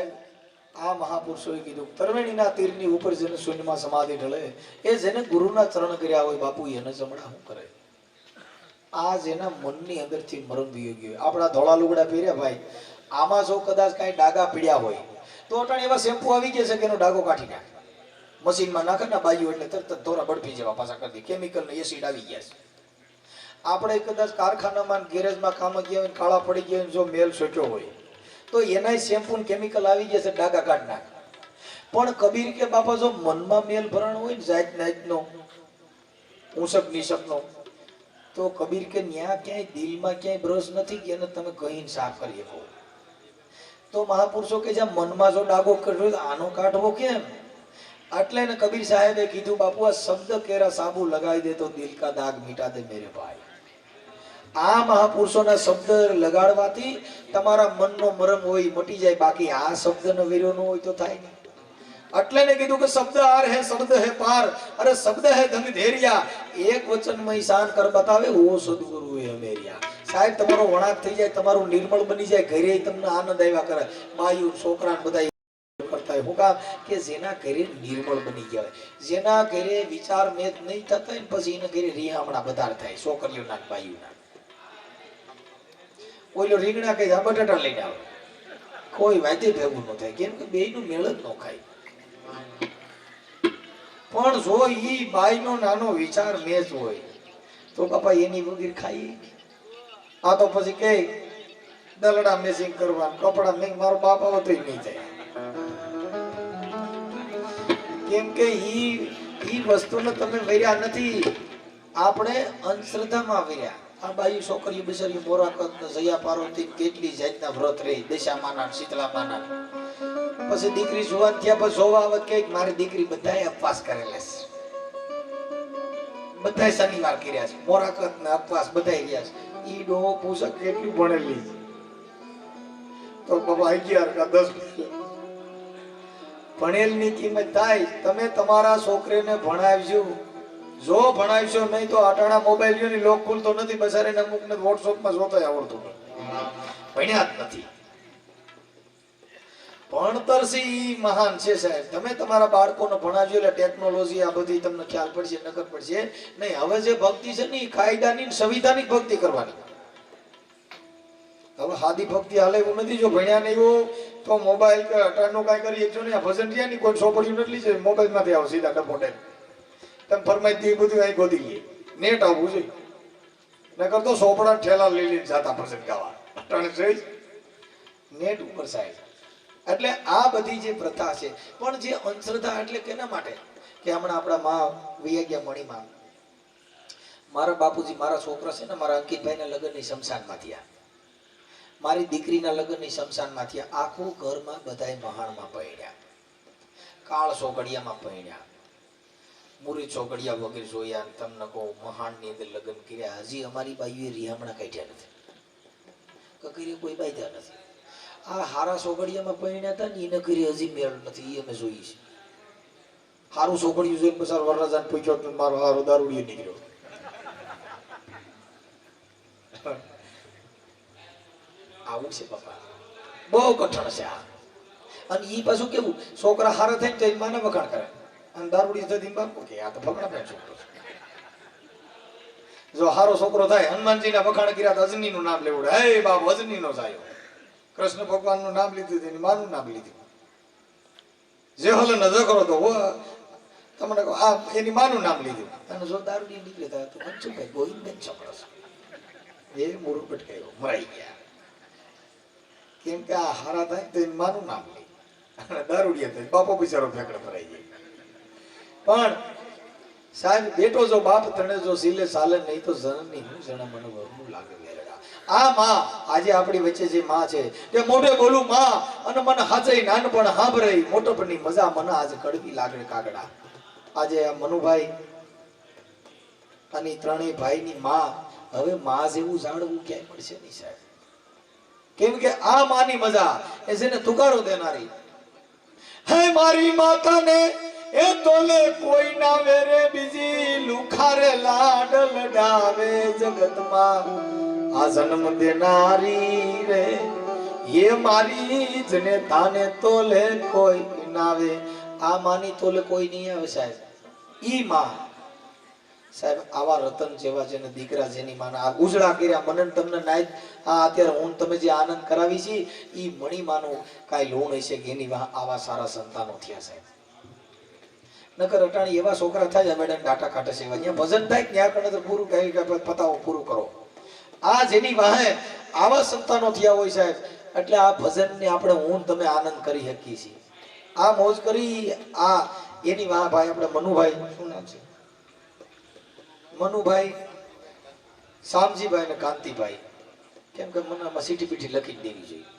Speaker 1: સાહેબ આ મહાપુરુષોએ કીધું ત્રિવેણીના તીરની ઉપર જેને શૂન્યમાં સમાધિ ઢળે એ જેને ગુરુના ચરણ કર્યા હોય બાપુ એને જમણા શું કરે? આ જેના મનની અંદરથી મરમ વી ગયો. આપણા ધોળા લુગડા પહેર્યા ભાઈ, આમાં જો કદાચ કાંઈ ડાઘા પીડ્યા હોય તો અટાણે એવા શેમ્પુ આવી ગયા છે કે એનો ડાઘો કાઢી નાખે, મશીનમાં નાખે ને બાજુ એટલે તરત ધોરા બળફી જેવા પાછા કરી દે, કેમિકલ ને એસિડ આવી ગયા છે. આપણે કદાચ કારખાનામાં ગેરેજમાં કામ ગયા હોય, કાળા પડી ગયા હોય, જો મેલ સોચ્યો હોય તો એના શેમ્પુ ને કેમિકલ આવી ગયા છે, ડાઘા કાઢ નાખે. પણ કબીર કે બાપા જો મનમાં મેલ ભરણ હોય ને જાત નાતનો ઊંચક નીચકનો, તો કબીર કે ન્યા ક્યાંય દિલમાં ક્યાંય બ્રશ નથી કે એને તમે કહીને સાફ કરી શકો. તો મહાપુરુષો કે જ્યાં મનમાં જો ડાઘો કર્યો આનો કાઢવો કેમ? એટલે ને કબીર સાહેબે કીધું બાપુ આ શબ્દ કેરા સાબુ લગાવી દે તો દિલ કા દાગ મિટા દે મેરે ભાઈ. આ મહાપુરુષોના શબ્દ લગાડવાથી તમારા મનનો મરમ હોય મટી જાય, બાકી આ શબ્દનો વીરો ન હોય તો થાય નહીં. એટલે ને કીધું કે શબ્દ આર હે શબ્દ હે પાર, અરે શબ્દ હે ધન ધેરિયા, એક વચનમાં ઈશાન કર બતાવે ઓ સદગુરુ હે અમેરિયા. સાહેબ તમારો વણાક થઈ જાય, તમારું નિર્મળ બની જાય, ઘરે તમને આનંદ આવ્યા કરે, બાયુ છોકરા બધા કરતા હોય. હું કામ કે જેના ઘરે નિર્મળ બની ગયા હોય, જેના ઘરે વિચાર મેદ નહીં થતા હોય પછી એના ઘરે રિહામણા વધારે થાય, છોકરીઓના બાયુના. ઓલો રીંગણા કઈ બટાટા લઈને આવે, કોઈ વાતે ભેગું ન થાય, કેમ કે બેયનું મેળ જ ન ખાય. પણ જો ઈ બાઈનો નાનો વિચાર મેચ હોય તો બાપા એની વગર ખાઈ. આ તો પછી કે દલડા મેસિંગ કરવા, કપડા મેં મારો બાપ આવો તો નહીં થાય, કેમ કે ઈ વસ્તુને તમે વર્યા નથી, આપણે અંધશ્રદ્ધામાં વર્યા. આ બાઈ છોકરીઓ બિચારી મોરાકત જયા પાર્વતી કેટલી જાતના વ્રત રહી, દશામાના શીતળામાના. પછી દીકરી જુવાન થયા પછી જોવા આવે કે મારી દીકરી બધાએ ઉપવાસ કરેલા છે, બધાએ શનિવાર કર્યા છે, મોરાકત ને ઉપવાસ બધાએ ગયા છે. ઈ ડો પૂછક કેટલી ભણેલી તો બાબા 11 કા 10 ભણેલની કિંમત થાય. તમે તમારા છોકરીને ભણાવજો, જો ભણાવશો નહીં તો આટાણા મોબાઈલ ની લોક ખુલતો નથી, બસારે અમુક ને વોટ્સઅપમાં જોતા આવડતું ભણ્યા જ નથી. ભણતર છે ઈ મહાન છે સાહેબ. તમે તમારા બાળકોને ભણાવજો એટલે ટેકનોલોજી આ બધી તમને ખ્યાલ પડશે, નકર પડશે નહીં. હવે જે ભક્તિ છે ને એ કાયદાની સંવિધાનિક ભક્તિ કરવાની. હવે સાદી ભક્તિ હાલે એવું નથી. જો ભણ્યા નહીં હો તો મોબાઈલ કે અટાણું કાંઈ કરી એકજો નહીં. આ ભજન રહ્યા નહીં, કોઈ સોપડ્યું નથી છે, મોબાઈલ માંથી આવો સીધા ડબ્બો ટાઈમ તમે ફરમાઈ દે બધું અહીં ગોદી લઈએ. નેટ આવવું જોઈએ, નકર તો સોપડા ઠેલા લઈ લઈને જાતા ભજન ગાવા અટાણે જોઈ નેટ ઉપર સાહેબ. એટલે આ બધી જે પ્રથા છે, પણ જે અંધશ્રદ્ધા એટલે કેના માટે કે હમણાં આપણા માં વિયગ્યા મણીમાં મારા બાપુજી મારા છોકરા છે ને મારા અંકિતભાઈના લગ્નની શમશાનમાં થયા, મારી દીકરીના લગ્નની શમશાનમાં થયા. આખું ઘરમાં બધાય મહાણમાં પૈણ્યા, કાળ સોગડિયામાં પૈણ્યા, મુરી ચોકડિયા વગેરે જોયા. તમને કહું મહાણની અંદર લગ્ન કર્યા. હજી અમારી બાયુએ રિહામણા કાઢ્યા નથી, કકરી કોઈ બાંધ્યા નથી. આ હારા સોગડિયામાં પૈણ્યા હતા ને એને કરી હજી મેળ નથી, એ અમે જોઈએ છે. હારું સોગડિયું જોઈને પછી વરરાજાને પૂછ્યો મારો હારો દારૂડિયો નીકળ્યો. આવું છે બાપા, બહુ કઠણ છે આ. અને ઈ પાછું કેવું છોકરા હારા થાય ને તો માને વખાણ કરે, અને દારૂડી થતી બાપુ કે આ તો ફકડા પે છોકરો. જો હારો છોકરો થાય હનુમાનજીના વખાણ કર્યા તો અજની નું નામ લેવું, હે બાપ અજની નો જાય. કૃષ્ણ ભગવાન નું નામ લીધું, એની માનું નામ લીધું. જે હલ ન કરો તો તમને આ એની માનું નામ લીધું. અને જો દારૂડી નીકળે તો મનસુખભાઈ ગોવિંદબેન છોકરો છે, એ મૂળ ભટકાયો મરાઈ ગયા. કેમ કે આ હારા થાય તો એની માનું નામ લે, અને દારૂડિયા થાય બાપો બિચારો ફેંકડે ભરાઈ જાય. પણ સાહેબ બેટો જો બાપ તને જો સિલે સાલે નહીં તો જનની હું જણા મને વરનું લાગે વેરડા. આ માં આજે આપણી વચ્ચે જે માં છે તે મોઢે બોલું માં અને મને હાજે નાનપણ હાંભરાઈ મોટપણની મજા મને આજે કડવી લાગે કાગડા. આજે આ મનુભાઈ અને ત્રણેય ભાઈની માં, હવે માં જેવું જાણવું ક્યાંય મળશે નહીં સાહેબ. કેમ કે આ માની મજા એ જેને તુકારો દેનારી. હે મારી માતાને એ તોલે કોઈ ના વેરે બીજી લુખારે લાડ લડાવે જગતમાં. આ જન્મ દેનારી રે એ મારી જને તાને તોલે કોઈ નાવે આ માની તોલે કોઈ નહીં આવે સાહેબ ઈ માં સાહેબ આવા રતન જેવા જેને દીકરા જેની માના આ ઉજળા કર્યા મનન તમને નાય આ અત્યારે હું તમે જે આનંદ કરાવી છે ઈ મણી માનો કાઈ લોણ હશે કે એની આવા સારા સંતાનો થયા સાહેબ નકર અટાણી એવા છોકરા થાય મેડમ ડાટા કાટે છે અહીંયા ભજન થાય ત્યાં કણે તો પૂરું કહી પતાવો પૂરું કરો આ જેની વાહે આવા સંતાનો થયા હોય સાહેબ એટલે આ ભજનને આપણે હું તમે આનંદ કરી શકીએ છીએ આ મોજ કરી આ એની વાહ ભાઈ આપણે મનુભાઈ શું નામ છે મનુભાઈ શામજીભાઈ ને કાંતિભાઈ કેમ કે મને આમાં સીટી પીટી લખી દેવી જોઈએ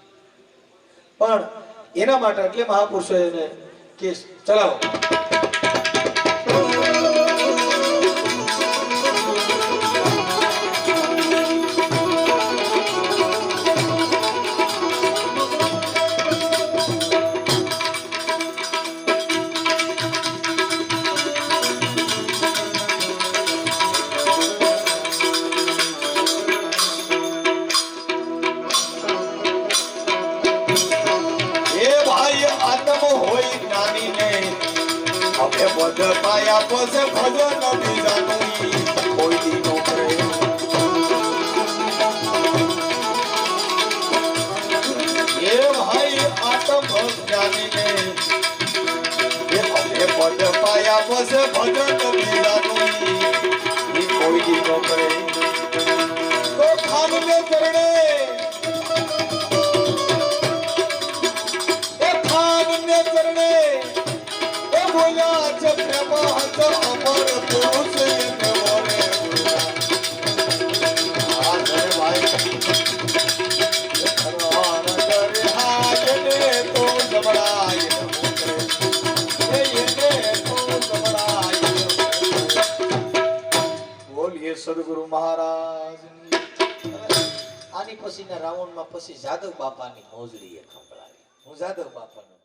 Speaker 1: પણ એના માટે એટલે મહાપુરુષો એને કેસ ચલાવો પદ પાયા પસે ભજન બીજાનું કોઈ દી નો કરે એ ભાઈ આત્મ જ્ઞાનીને એ પદ પાયા પસે ભજન બીજાનું કોઈ દી નો કરે તો ખામને ચરણે એ ખામને ચરણે બોલ્યા છે પ્રેમા હતો અમર પુરુષ ને બોલે આ જય ભાઈ કરવાન કરે હાજને તો જબડાય એને તો જબડાય બોલીએ સદગુરુ મહારાજ આની પછીના રાઉન્ડમાં પછી જાદવ બાપાની મોજડી ખંભળાવી હું જાદવ બાપાનો